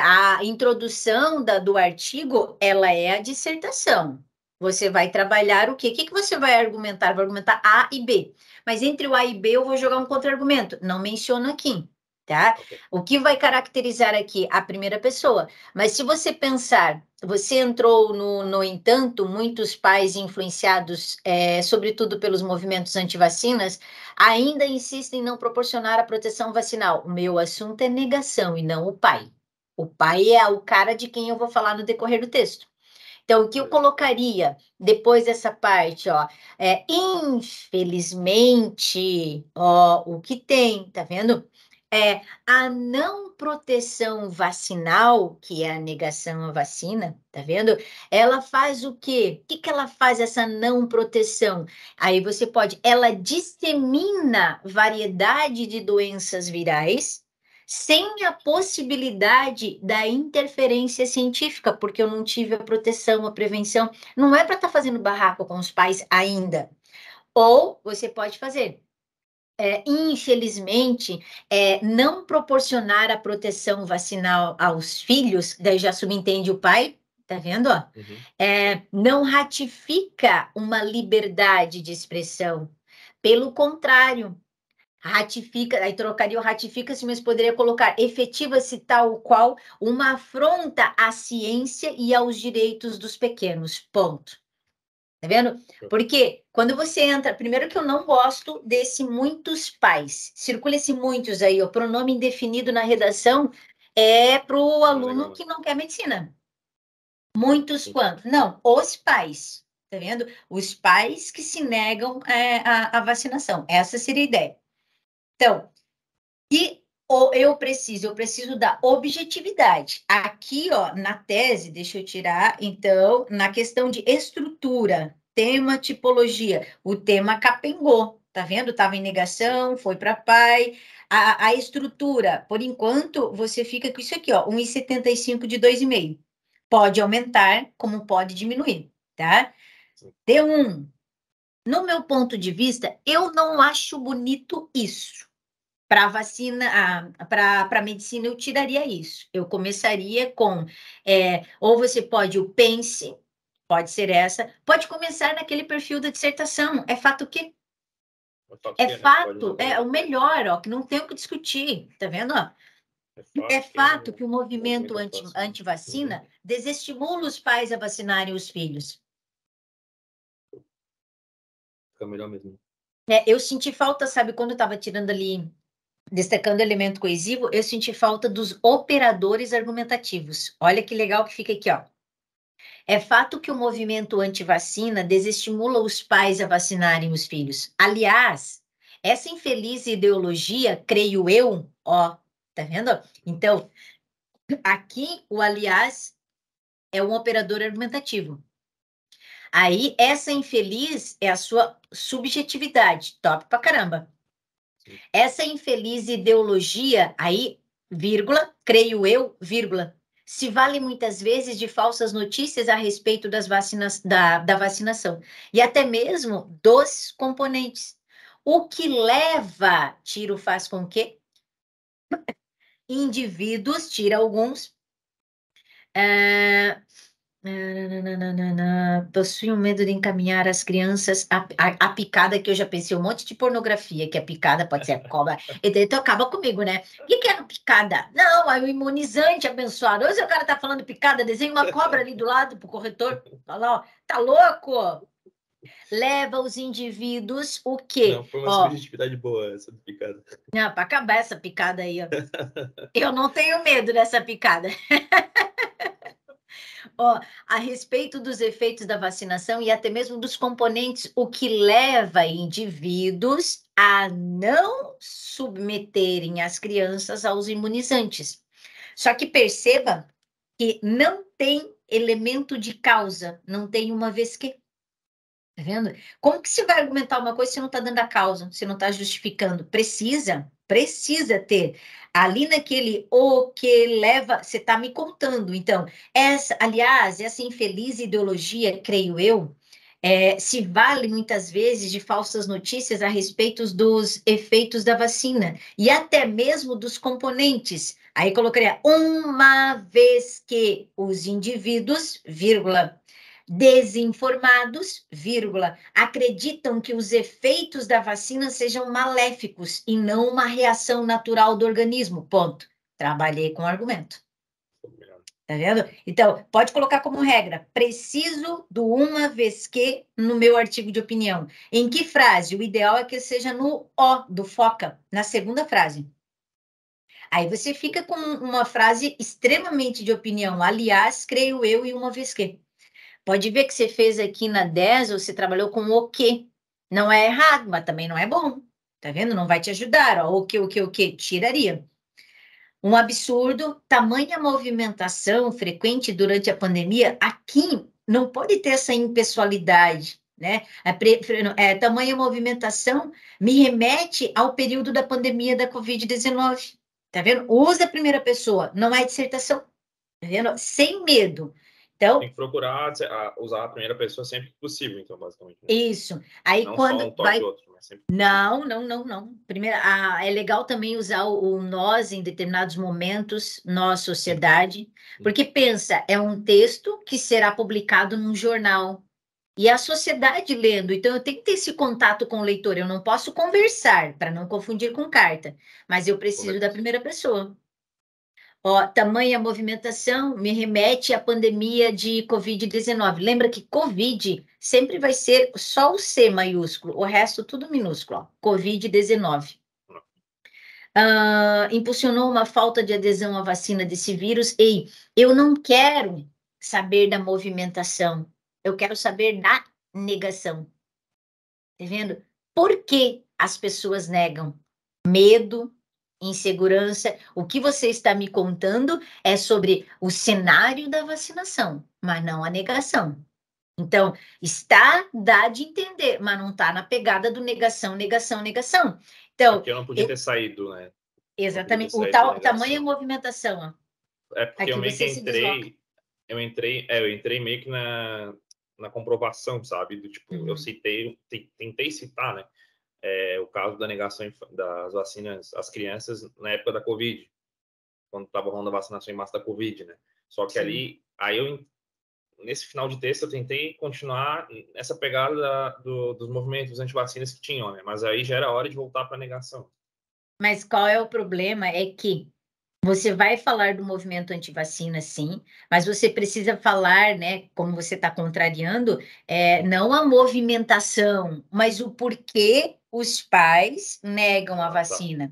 A introdução do artigo, ela é a dissertação. Você vai trabalhar o quê? O que que você vai argumentar? Vai argumentar A e B. Mas entre o A e B eu vou jogar um contra-argumento. Não menciono aqui, tá? Ok. O que vai caracterizar aqui? A primeira pessoa. Mas se você pensar, você entrou no entanto, muitos pais influenciados, sobretudo pelos movimentos anti-vacinas, ainda insistem em não proporcionar a proteção vacinal. O meu assunto é negação e não o pai. O pai é o cara de quem eu vou falar no decorrer do texto. Então, o que eu Beleza. colocaria depois dessa parte, ó, infelizmente, ó, o que tem, tá vendo? A não proteção vacinal, que é a negação à vacina, tá vendo? Ela faz o quê? O que que ela faz, essa não proteção? Aí você pode, ela dissemina variedade de doenças virais sem a possibilidade da interferência científica, porque eu não tive a proteção, a prevenção. Não é para estar fazendo barraco com os pais ainda. Ou você pode fazer. Infelizmente, não proporcionar a proteção vacinal aos filhos, daí já subentende o pai, tá vendo? Ó? Uhum. Sim. Não ratifica uma liberdade de expressão. Pelo contrário, ratifica, aí trocaria o ratifica-se, mas poderia colocar efetiva-se tal qual uma afronta à ciência e aos direitos dos pequenos. Ponto. Tá vendo? Show. Porque quando você entra, primeiro que eu não gosto desse muitos pais. Circula esse muitos aí, o pronome indefinido na redação é para o Não é legal, aluno não. que não quer medicina. Muitos Sim. quantos? Não, os pais. Tá vendo? Os pais que se negam à vacinação. Essa seria a ideia. Então, e eu preciso da objetividade. Aqui, ó, na tese, deixa eu tirar, então, na questão de estrutura, tema, tipologia, o tema capengou, tá vendo? Estava em Sim. negação, foi para pai. A estrutura, por enquanto, você fica com isso aqui, ó, 1,75 de 2,5. Pode aumentar, como pode diminuir, tá? Sim. D1. No meu ponto de vista, eu não acho bonito isso. Para vacina, para medicina, eu tiraria isso. Eu começaria com, ou você pode o pense, pode ser essa, pode começar naquele perfil da dissertação. É fato que Mas fato é que é, né? Pode fato, é exatamente. o melhor, ó, que não tem o que discutir, tá vendo? Ó? É fato que o movimento movimento anti-vacina desestimula os pais a vacinarem os filhos. Fica melhor mesmo. Eu senti falta, sabe, quando eu estava tirando ali, destacando elemento coesivo, eu senti falta dos operadores argumentativos. Olha que legal que fica aqui, ó. É fato que o movimento anti-vacina desestimula os pais a vacinarem os filhos. Aliás, essa infeliz ideologia, creio eu, ó, tá vendo? Então, aqui o aliás é um operador argumentativo. Aí, essa infeliz é a sua subjetividade, top pra caramba. Essa infeliz ideologia, aí, vírgula, creio eu, vírgula, se vale muitas vezes de falsas notícias a respeito da vacinação e até mesmo dos componentes. O que leva, tiro faz com que indivíduos, tira alguns, possuem medo de encaminhar as crianças a picada, que eu já pensei um monte de pornografia, que a picada pode ser a cobra. Então acaba comigo, né? O que é a picada? Não, é o imunizante abençoado. Hoje o cara tá falando picada, desenha uma cobra ali do lado pro corretor. Olha lá, ó. Tá louco? Leva os indivíduos o quê? Não, foi uma subjetividade boa essa picada. Não, para acabar essa picada aí, ó. Eu não tenho medo dessa picada. Ó, a respeito dos efeitos da vacinação e até mesmo dos componentes, o que leva indivíduos a não submeterem as crianças aos imunizantes. Só que perceba que não tem elemento de causa, não tem uma vez que. Tá vendo? Como que você vai argumentar uma coisa se não está dando a causa, se não está justificando? Precisa ter. Ali naquele o que leva, você está me contando. Então, aliás, essa infeliz ideologia, creio eu, se vale muitas vezes de falsas notícias a respeito dos efeitos da vacina e até mesmo dos componentes. Aí colocaria, uma vez que os indivíduos, vírgula, desinformados, vírgula, acreditam que os efeitos da vacina sejam maléficos e não uma reação natural do organismo. Ponto. Trabalhei com argumento. Tá vendo? Então, pode colocar como regra, preciso do uma vez que no meu artigo de opinião. Em que frase? O ideal é que seja no O do foca, na segunda frase. Aí você fica com uma frase extremamente de opinião. Aliás, creio eu e uma vez que. Pode ver que você fez aqui na 10, você trabalhou com o que. Não é errado, mas também não é bom. Tá vendo? Não vai te ajudar. Ó, o que, tiraria. Um absurdo, tamanha movimentação frequente durante a pandemia, aqui não pode ter essa impessoalidade, né? Tamanha movimentação me remete ao período da pandemia da Covid-19. Tá vendo? Usa a primeira pessoa, não é dissertação. Tá vendo? Sem medo. Então, tem que procurar usar a primeira pessoa sempre que possível, então, basicamente. Isso. Aí não quando só um toque outro, mas sempre. Não. Primeiro, é legal também usar o nós em determinados momentos, nós, sociedade, porque pensa, é um texto que será publicado num jornal. E a sociedade lendo, então eu tenho que ter esse contato com o leitor, eu não posso conversar, para não confundir com carta, mas eu preciso da primeira pessoa. Ó, tamanha movimentação me remete à pandemia de Covid-19. Lembra que Covid sempre vai ser só o C maiúsculo, o resto tudo minúsculo. Covid-19. Impulsionou uma falta de adesão à vacina desse vírus. E eu não quero saber da movimentação, eu quero saber da negação. Tá vendo? Por que as pessoas negam? Medo, insegurança. O que você está me contando é sobre o cenário da vacinação, mas não a negação. Então, dá de entender, mas não está na pegada do negação. Então, porque eu não podia ter saído, né? Exatamente. O Tamanho movimentação. Ó. É porque Aqui eu meio que você se desloca. eu entrei meio que na comprovação, sabe? Do tipo, eu tentei citar, né? O caso da negação das vacinas às crianças na época da Covid, quando estava rolando a vacinação em massa da Covid, né? Só que nesse final de texto, eu tentei continuar essa pegada dos movimentos anti-vacinas que tinham, né? Mas aí já era hora de voltar para a negação. Mas qual é o problema? É que Você vai falar do movimento antivacina, sim, mas você precisa falar, né, como você está contrariando, não a movimentação, mas o porquê os pais negam a Ah, tá. vacina.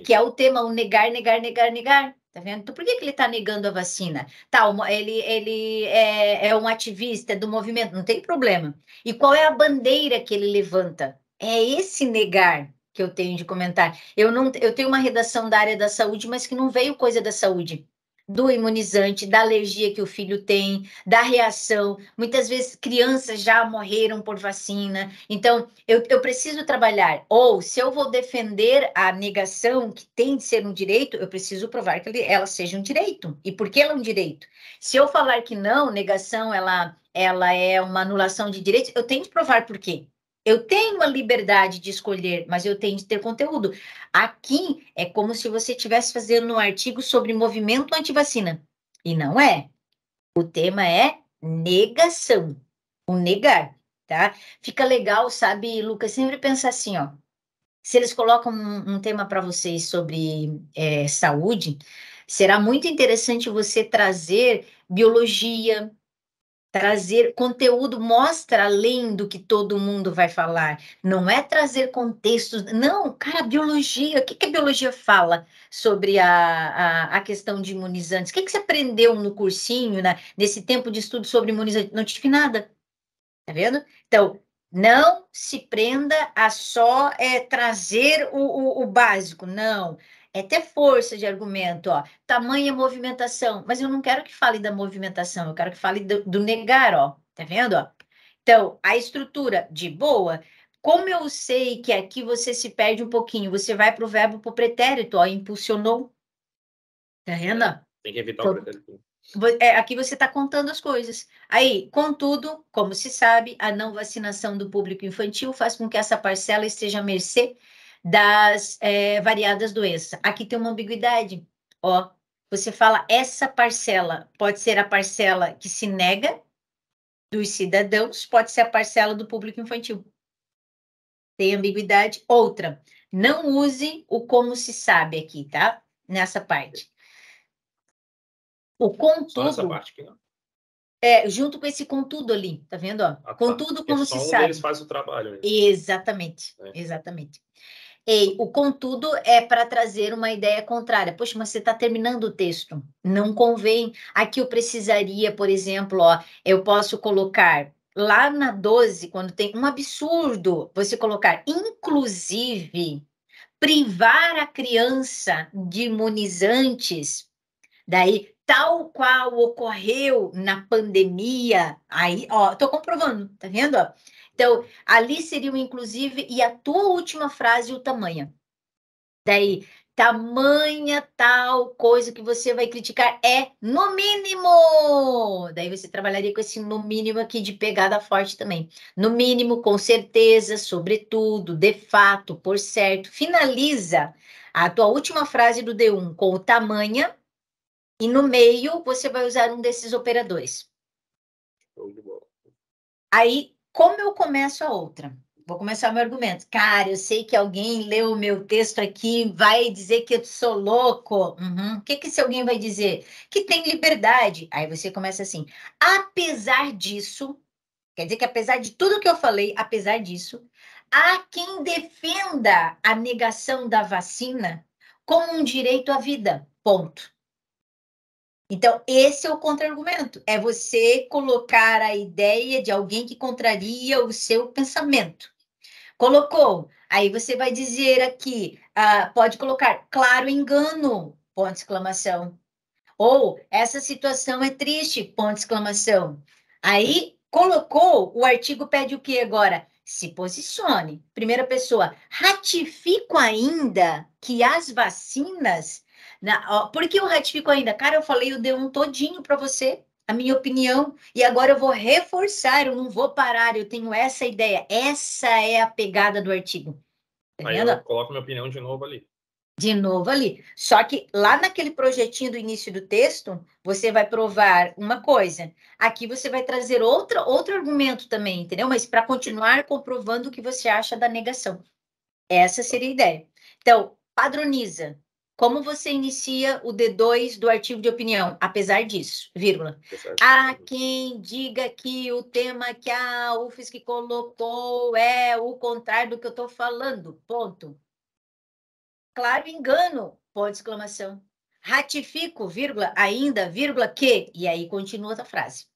Que é o tema, o negar, negar, negar, negar. Tá vendo? Então, por que ele está negando a vacina? Tá, ele é um ativista do movimento, não tem problema. E qual é a bandeira que ele levanta? É esse negar que eu tenho de comentar. Eu tenho uma redação da área da saúde, mas que não veio coisa da saúde. Do imunizante, da alergia que o filho tem, da reação. Muitas vezes crianças já morreram por vacina. Então, eu preciso trabalhar. Ou, se eu vou defender a negação, que tem de ser um direito, eu preciso provar que ela seja um direito. E por que ela é um direito? Se eu falar que não, negação, ela é uma anulação de direitos, eu tenho de provar por quê. Eu tenho a liberdade de escolher, mas eu tenho de ter conteúdo. Aqui é como se você estivesse fazendo um artigo sobre movimento antivacina. E não é. O tema é negação, o negar, tá? Fica legal, sabe, Lucas, sempre pensar assim, ó. Se eles colocam um tema para vocês sobre saúde, será muito interessante você trazer biologia, trazer conteúdo, mostra além do que todo mundo vai falar. Não é trazer contextos. Não, cara, biologia. O que que a biologia fala sobre a questão de imunizantes? O que que você aprendeu no cursinho, né, nesse tempo de estudo sobre imunizantes? Não tive nada. Tá vendo? Então, não se prenda a só trazer o básico, não. É ter força de argumento, ó. Tamanha movimentação. Mas eu não quero que fale da movimentação, eu quero que fale do negar, ó. Tá vendo, ó? Então, a estrutura de boa. Como eu sei que aqui você se perde um pouquinho, você vai para o verbo pro pretérito, ó, impulsionou. Tá vendo? Tem que evitar o Então, pretérito. aqui você está contando as coisas. Aí, contudo, como se sabe, a não vacinação do público infantil faz com que essa parcela esteja à mercê das variadas doenças. Aqui tem uma ambiguidade. Ó, você fala essa parcela pode ser a parcela que se nega dos cidadãos, pode ser a parcela do público infantil. Tem ambiguidade. Outra, não use o como se sabe aqui, tá? Nessa parte. O Só nessa contudo parte aqui, não. junto com esse contudo ali, tá vendo? Ó? Ah, tá. Contudo, Porque como se só um deles sabe. faz o trabalho, né? Exatamente, É. exatamente. E o contudo é para trazer uma ideia contrária. Poxa, mas você está terminando o texto. Não convém. Aqui eu precisaria, por exemplo, ó, eu posso colocar lá na 12, quando tem um absurdo, você colocar, inclusive, privar a criança de imunizantes. Daí, tal qual ocorreu na pandemia, aí, ó, tô comprovando, tá vendo? Ó? Então, ali seriam, inclusive, e a tua última frase, o tamanha. Daí, tamanha tal coisa que você vai criticar é no mínimo. Daí você trabalharia com esse no mínimo aqui de pegada forte também. No mínimo, com certeza, sobretudo, de fato, por certo. Finaliza a tua última frase do D1 com o tamanha e no meio, você vai usar um desses operadores. Show de bola. Aí, como eu começo a outra? Vou começar o meu argumento. Cara, eu sei que alguém leu o meu texto aqui, vai dizer que eu sou louco. Uhum. O que que esse alguém vai dizer? Que tem liberdade. Aí você começa assim. Apesar disso, quer dizer que apesar de tudo que eu falei, apesar disso, há quem defenda a negação da vacina como um direito à vida. Ponto. Então, esse é o contra-argumento. É você colocar a ideia de alguém que contraria o seu pensamento. Colocou. Aí você vai dizer aqui, pode colocar, claro engano, ponto de exclamação. Ou, essa situação é triste, ponto de exclamação. Aí, colocou, o artigo pede o que agora? Se posicione. Primeira pessoa, ratifico ainda que as vacinas. Por que eu ratifico ainda? Cara, eu falei o D1 todinho para você, a minha opinião, e agora eu vou reforçar, eu não vou parar, eu tenho essa ideia. Essa é a pegada do artigo. Tá Aí vendo? eu coloco minha opinião de novo ali. De novo ali. Só que lá naquele projetinho do início do texto, você vai provar uma coisa. Aqui você vai trazer outro argumento também, entendeu? Mas para continuar comprovando o que você acha da negação. Essa seria a ideia. Então, padroniza. como você inicia o D2 do artigo de opinião? Apesar disso, vírgula. Certo. Há quem diga que o tema que a UFSC colocou é o contrário do que eu estou falando, ponto. Claro engano, ponto de exclamação. Ratifico, vírgula, ainda, vírgula, que, e aí continua a frase.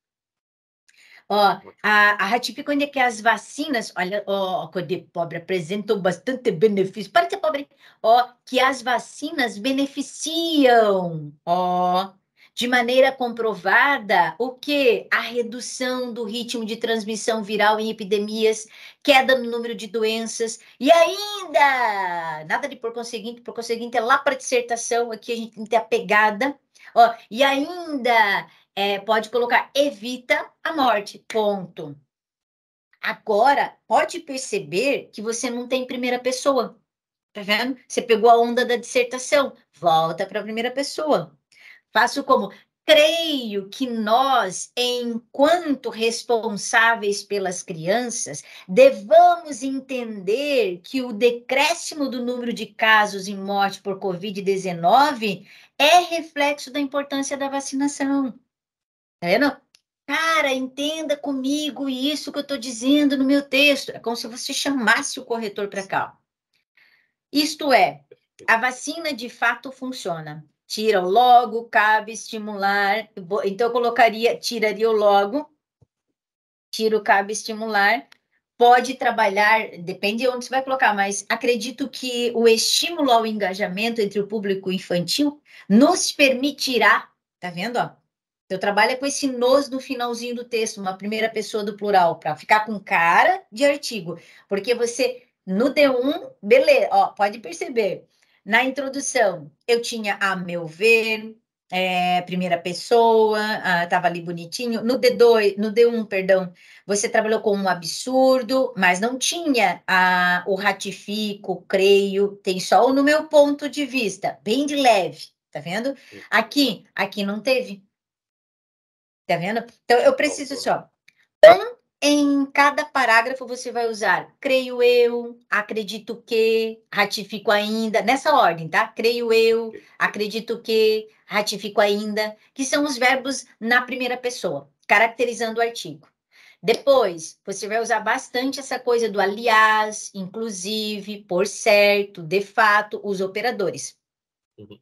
Ó, ratifico ainda que as vacinas, olha, ó, Codê pobre, apresentam bastante benefício. Para de ser pobre. Ó, que as vacinas beneficiam, ó, de maneira comprovada, o quê? A redução do ritmo de transmissão viral em epidemias, queda no número de doenças, e ainda, nada de por conseguinte é lá para a dissertação, aqui a gente tem que ter a pegada, ó, e ainda pode colocar evita a morte, ponto. Agora, pode perceber que você não tem primeira pessoa, tá vendo? Você pegou a onda da dissertação, volta para a primeira pessoa. Faço como? Creio que nós, enquanto responsáveis pelas crianças, devamos entender que o decréscimo do número de casos em morte por Covid-19 é reflexo da importância da vacinação. Tá vendo? Cara, entenda comigo isso que eu estou dizendo no meu texto. É como se você chamasse o corretor para cá. Isto é, a vacina de fato funciona. Tira o logo, cabe estimular. Então, eu tiraria o logo, tira o cabe estimular. Pode trabalhar, depende de onde você vai colocar, mas acredito que o estímulo ao engajamento entre o público infantil nos permitirá, tá vendo, ó? Eu trabalho com esse nos no finalzinho do texto, uma primeira pessoa do plural, para ficar com cara de artigo. Porque você, no D1, beleza, ó, pode perceber. Na introdução, eu tinha a meu ver, primeira pessoa, estava ali bonitinho. No D2, no D1, perdão, você trabalhou com um absurdo, mas não tinha o ratifico, creio, tem só o no meu ponto de vista, bem de leve, tá vendo? Aqui não teve. Tá vendo? Então, eu preciso só. Em cada parágrafo você vai usar creio eu, acredito que, ratifico ainda, nessa ordem, tá? Creio eu, acredito que, ratifico ainda, que são os verbos na primeira pessoa, caracterizando o artigo. Depois, você vai usar bastante essa coisa do aliás, inclusive, por certo, de fato, os operadores. Uhum.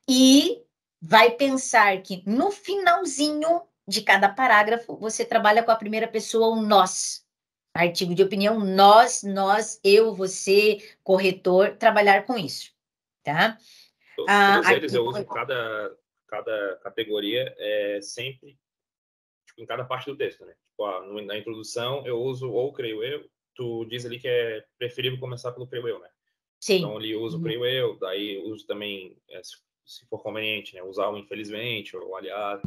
E vai pensar que no finalzinho de cada parágrafo, você trabalha com a primeira pessoa, o nós. Artigo de opinião, nós, eu, você, corretor, trabalhar com isso, tá? Todos eles Aqui, eu uso cada categoria sempre tipo, em cada parte do texto, né? Tipo, na introdução eu uso ou creio eu, tu diz ali que é preferível começar pelo creio eu, né? sim. Então ali eu uso creio eu, daí uso também, se for conveniente, né? Usar o infelizmente ou aliás.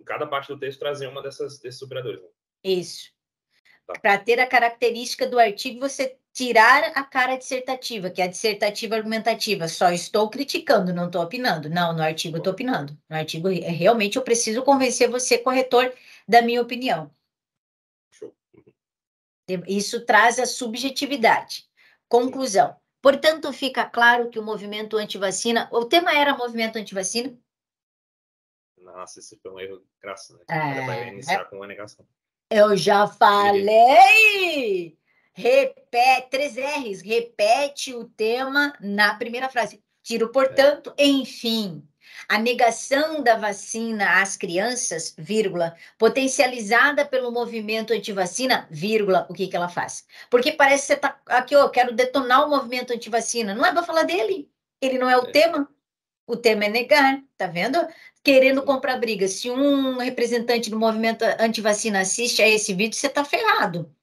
Cada parte do texto trazer uma desses operadores. Né? Isso. Tá. Para ter a característica do artigo, você tirar a cara dissertativa, que é a dissertativa argumentativa. Só estou criticando, não estou opinando. Não, no artigo eu estou opinando. No artigo, realmente, eu preciso convencer você, corretor, da minha opinião. Show. Isso traz a subjetividade. Conclusão. Portanto, fica claro que o movimento antivacina... O tema era movimento antivacina? Nossa, esse foi um erro crasso, né? Era para iniciar com uma negação. Eu já falei! Repete, 3 R's, repete o tema na primeira frase. Tiro, portanto, enfim. A negação da vacina às crianças, vírgula, potencializada pelo movimento antivacina, vírgula, o que ela faz? Porque parece que você está aqui, ó, quero detonar o movimento antivacina. Não é para falar dele. Ele não é o tema. O tema é negar, tá vendo? Querendo comprar briga. Se um representante do movimento antivacina assiste a esse vídeo, você tá ferrado.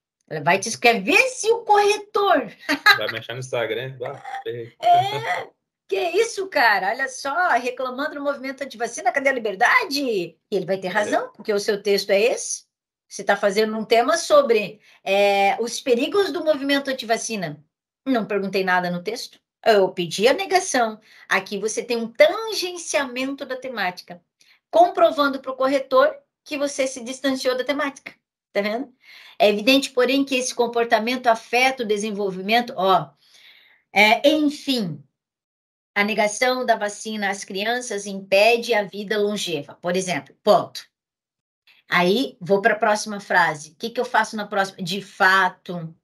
Vai te quer ver se o corretor. Vai mexer no Instagram. Que isso, cara? Olha só, reclamando do movimento antivacina, cadê a liberdade? E ele vai ter razão, porque o seu texto é esse. Você está fazendo um tema sobre os perigos do movimento antivacina. Não perguntei nada no texto. Eu pedi a negação. Aqui você tem um tangenciamento da temática, comprovando para o corretor que você se distanciou da temática. Tá vendo? É evidente, porém, que esse comportamento afeta o desenvolvimento. Enfim, A negação da vacina às crianças impede a vida longeva, por exemplo. Ponto. Aí, vou para a próxima frase. O que que eu faço na próxima? De fato,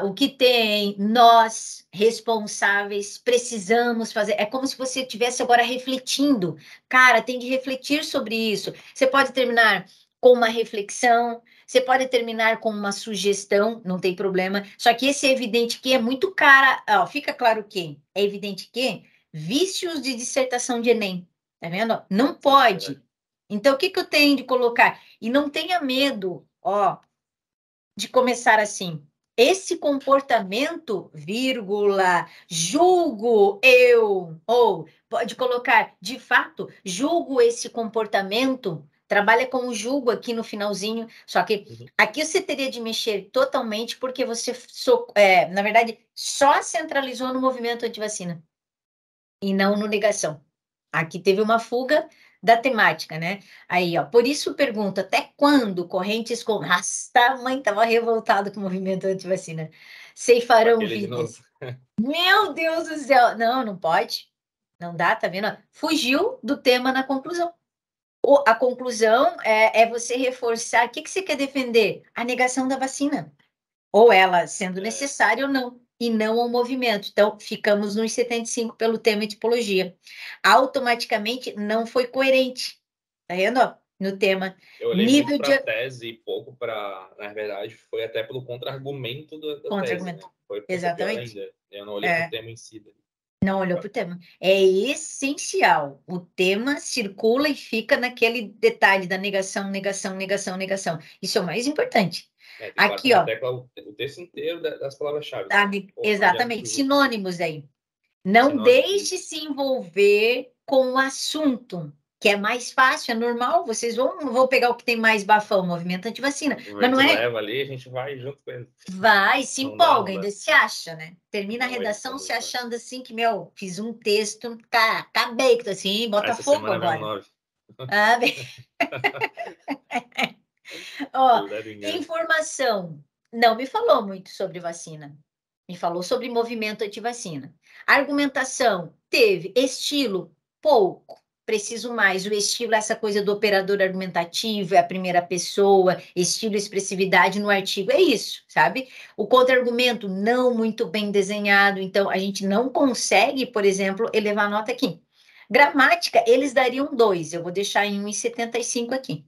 o que tem, nós, responsáveis, precisamos fazer. É como se você estivesse agora refletindo. Cara, tem de refletir sobre isso. Você pode terminar com uma reflexão, você pode terminar com uma sugestão, não tem problema. Só que esse é evidente que é muito cara. Ó, fica claro que é evidente que vícios de dissertação de Enem. Tá vendo? Não pode. Então, o que que eu tenho de colocar? E não tenha medo, ó, de começar assim. Esse comportamento, vírgula, julgo eu, ou pode colocar, de fato, julgo esse comportamento, trabalha com o julgo aqui no finalzinho, só que aqui você teria de mexer totalmente porque você, na verdade, só centralizou no movimento antivacina e não no negação. Aqui teve uma fuga da temática, né? Aí, ó, por isso pergunto, até quando correntes como... Rasta, mãe, estava revoltado com o movimento antivacina. Ceifarão Aquele de novo. vidas. Meu Deus do céu! Não, não pode. Não dá, tá vendo? Fugiu do tema na conclusão. A conclusão é você reforçar. O que que você quer defender? A negação da vacina. Ou ela sendo necessária ou não, e não ao movimento. Então, ficamos nos 75 pelo tema e tipologia. Automaticamente não foi coerente. Tá vendo? Ó, no tema. Eu olhei Nível muito para de a tese e pouco para, na verdade, foi até pelo contra-argumento da tese, né? contra-argumento. Foi pior Exatamente. ainda. Eu não olhei para o É, tema em si. não olhou para o tema. É essencial. O tema circula e fica naquele detalhe da negação, negação, negação, negação. Isso é o mais importante. Tem que bater Aqui, na ó. tecla o texto inteiro das palavras-chave. Pô, não adianta Exatamente. fugir. Sinônimos aí. Não Sinônimos, deixe isso. se envolver com o assunto, que é mais fácil, é normal. Vocês vão pegar o que tem mais bafão, movimento antivacina. O Mas não vento é. leva ali, a gente vai junto com ele. Vai, se Não dá, empolga, não dá. ainda se acha, né? Termina a Não, redação é se muito fácil. achando assim que, meu, fiz um texto, tá, acabei, assim, bota Essa fogo semana vem um agora. 9. Ah, bem. Ó, Tudo é do engano. informação. Não me falou muito sobre vacina. Me falou sobre movimento antivacina. Argumentação, teve. Estilo, pouco. Preciso mais. O estilo é essa coisa do operador argumentativo, é a primeira pessoa, estilo e expressividade no artigo. É isso, sabe? O contra-argumento não muito bem desenhado, então a gente não consegue, por exemplo, elevar a nota aqui. Gramática, eles dariam 2. Eu vou deixar em 1,75 aqui.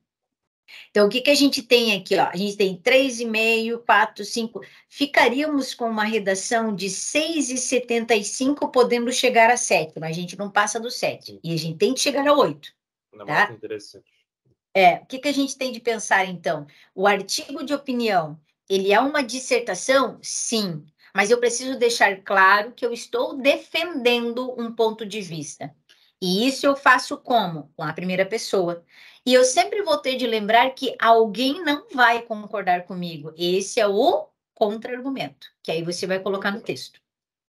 Então, o que que a gente tem aqui? Ó? A gente tem 3,5, 4, 5. Ficaríamos com uma redação de 6,75, podendo chegar a 7, mas a gente não passa do 7. E a gente tem que chegar a 8. Uma nota Tá? interessante. O que que a gente tem de pensar, então? O artigo de opinião, ele é uma dissertação? Sim. Mas eu preciso deixar claro que eu estou defendendo um ponto de vista. E isso eu faço como? Com a primeira pessoa. E eu sempre vou ter de lembrar que alguém não vai concordar comigo. Esse é o contra-argumento, que aí você vai colocar no texto.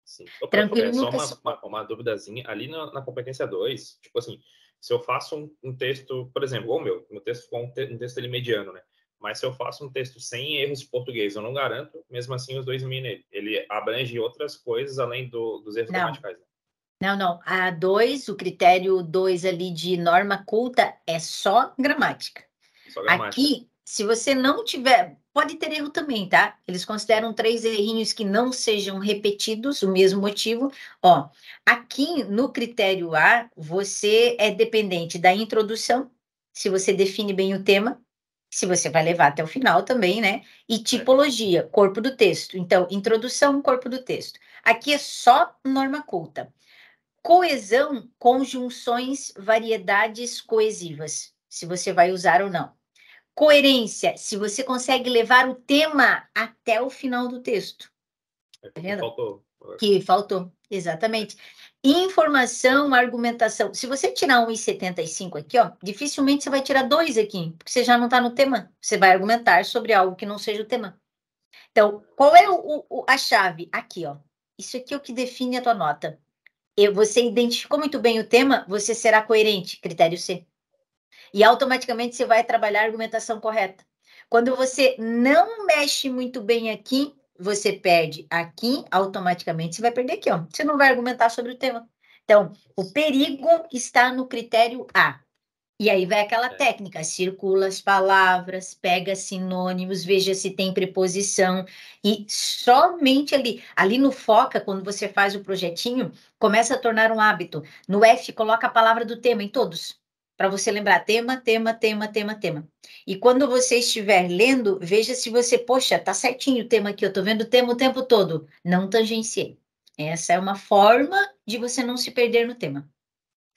Sim. Ô, prof, Tranquilo, só Lucas? uma duvidazinha. Ali na competência 2, tipo assim, se eu faço um texto, por exemplo, ou meu texto ficou um texto ali mediano, né? Mas se eu faço um texto sem erros de português, eu não garanto, mesmo assim, os 2.000 nele. Ele abrange outras coisas além dos erros Não. gramaticais, né? Não. A 2, o critério 2 ali de norma culta é só gramática. Só gramática. Aqui, se você não tiver, pode ter erro também, tá? Eles Sim. consideram 3 errinhos que não sejam repetidos, o mesmo motivo. Ó, aqui no critério A, você é dependente da introdução, se você define bem o tema, se você vai levar até o final também, né? E tipologia, corpo do texto. Então, introdução, corpo do texto. Aqui é só norma culta. Coesão, conjunções, variedades coesivas, se você vai usar ou não. Coerência, se você consegue levar o tema até o final do texto. Tá Que vendo? faltou. Que faltou, exatamente. Informação, argumentação. Se você tirar 1,75 aqui, ó, dificilmente você vai tirar 2 aqui, porque você já não está no tema. Você vai argumentar sobre algo que não seja o tema. Então, qual é a chave? Aqui, ó. Isso aqui é o que define a tua nota. Você identificou muito bem o tema, você será coerente, critério C. E automaticamente você vai trabalhar a argumentação correta. Quando você não mexe muito bem aqui, você perde aqui, automaticamente você vai perder aqui, ó. Você não vai argumentar sobre o tema. Então, o perigo está no critério A. E aí vai aquela É, técnica, circula as palavras, pega sinônimos, veja se tem preposição, e somente ali no Foca, quando você faz o projetinho, começa a tornar um hábito. No F, coloca a palavra do tema em todos, para você lembrar tema, tema, tema, tema, tema. E quando você estiver lendo, veja se você, poxa, tá certinho o tema aqui, eu tô vendo o tema o tempo todo. Não tangenciei. Essa é uma forma de você não se perder no tema.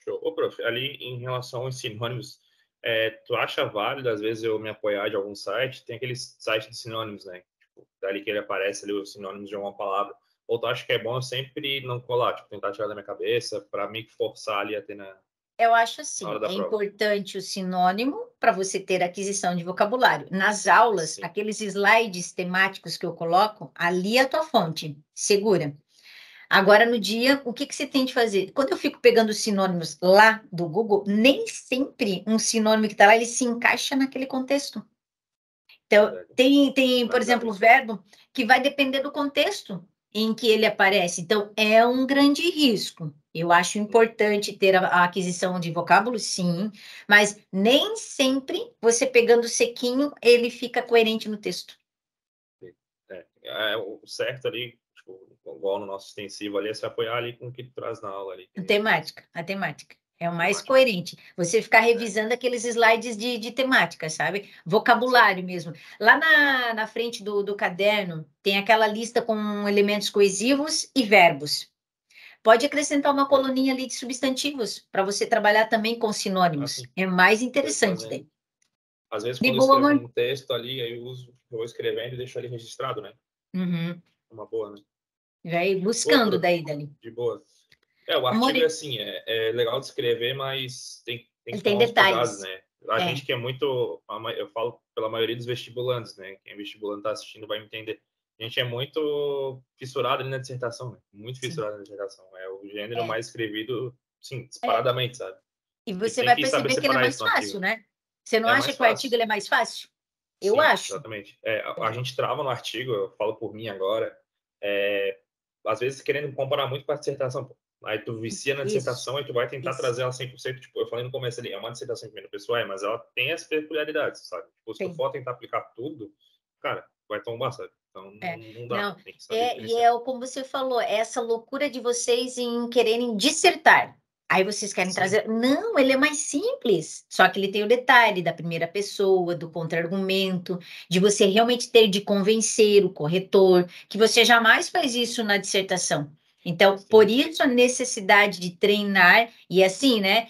show. Ô, prof, ali em relação aos sinônimos, tu acha válido, às vezes, eu me apoiar de algum site? Tem aqueles sites de sinônimos, né? Tipo, dali que ele aparece ali os sinônimos de alguma palavra. Ou tu acha que é bom eu sempre não colar, tipo, tentar tirar da minha cabeça, para me forçar ali a ter Eu acho na assim, hora da é prova? importante o sinônimo para você ter aquisição de vocabulário. Nas aulas, Sim. aqueles slides temáticos que eu coloco, ali é a tua fonte, segura. Agora, no dia, o que que você tem de fazer? Quando eu fico pegando os sinônimos lá do Google, nem sempre um sinônimo que está lá, ele se encaixa naquele contexto. Então, Verdade. tem, por Analisar exemplo, o bem. verbo que vai depender do contexto em que ele aparece. Então, é um grande risco. Eu acho importante ter a aquisição de vocábulos, sim, mas nem sempre você pegando sequinho, ele fica coerente no texto. O certo ali, tipo, igual no nosso extensivo ali, é se apoiar ali com o que tu traz na aula ali, que A a gente fez. temática, a temática. É o mais Temática. coerente. Você ficar É, revisando aqueles slides de temática, sabe? sim. Vocabulário mesmo. Lá na frente do caderno, tem aquela lista com elementos coesivos e verbos. Pode acrescentar uma Show. coluninha ali de substantivos, para você trabalhar também com sinônimos. Assim, É mais vou ir interessante fazendo. daí. Às vezes, De quando eu boa, escrevo amor? um texto ali, aí eu vou escrevendo e deixo ali registrado, né? Uhum. Uma boa, né? Vai Ô, buscando prof, daí, dali. de boa. O Amor, artigo é assim, é legal de escrever, mas tem ele que tem tomar uns cuidados, detalhes. né? A É, gente que é muito, eu falo pela maioria dos vestibulantes, né? Quem é vestibulando está assistindo vai entender. A gente é muito fissurado ali na dissertação, né? Muito sim. fissurado na dissertação. É o gênero É, mais escrevido, sim, é. disparadamente, sabe? E E você tem vai que saber perceber que ele é separar mais isso no fácil, artigo. né? Você não É acha mais que o artigo fácil. ele é mais fácil? Eu Sim, acho. exatamente. A É, gente trava no artigo, eu falo por mim agora, é, às vezes querendo comparar muito com a dissertação, pô. Aí tu vicia na isso, dissertação e tu vai tentar isso. trazer ela 100%, tipo, eu falei no começo ali, é uma dissertação em primeira pessoa, mas ela tem as peculiaridades, sabe? Tipo, se tu Tem. for tentar aplicar tudo, cara, vai tombar, sabe? Então É. não dá, Não, tem que saber e diferenciar. é como você falou, é essa loucura de vocês em quererem dissertar. Aí vocês querem Sim, trazer. Não, ele é mais simples. Só que ele tem o detalhe da primeira pessoa, do contra-argumento, de você realmente ter de convencer o corretor, que você jamais faz isso na dissertação. Então, por sim, isso a necessidade de treinar, e assim, né?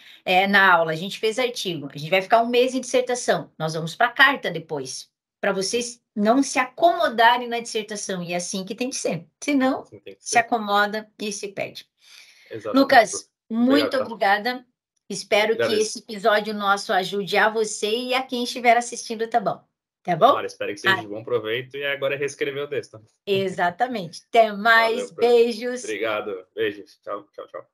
Na aula, a gente fez artigo, a gente vai ficar um mês em dissertação, nós vamos para a carta depois para sim, vocês não se acomodarem na dissertação. E é assim que tem que ser. Senão, sim, tem que se ser. acomoda e se perde. Exatamente, prof. Lucas, muito Obrigado, tá? obrigada. Eu que Espero que esse agradeço. episódio nosso ajude a você e a quem estiver assistindo, tá bom? Tá bom? Tomara, espero que seja Ah, de bom proveito e agora é reescrever o texto. exatamente. Até Valeu, mais. prof. Beijos. Obrigado. Beijos. Tchau, tchau, tchau.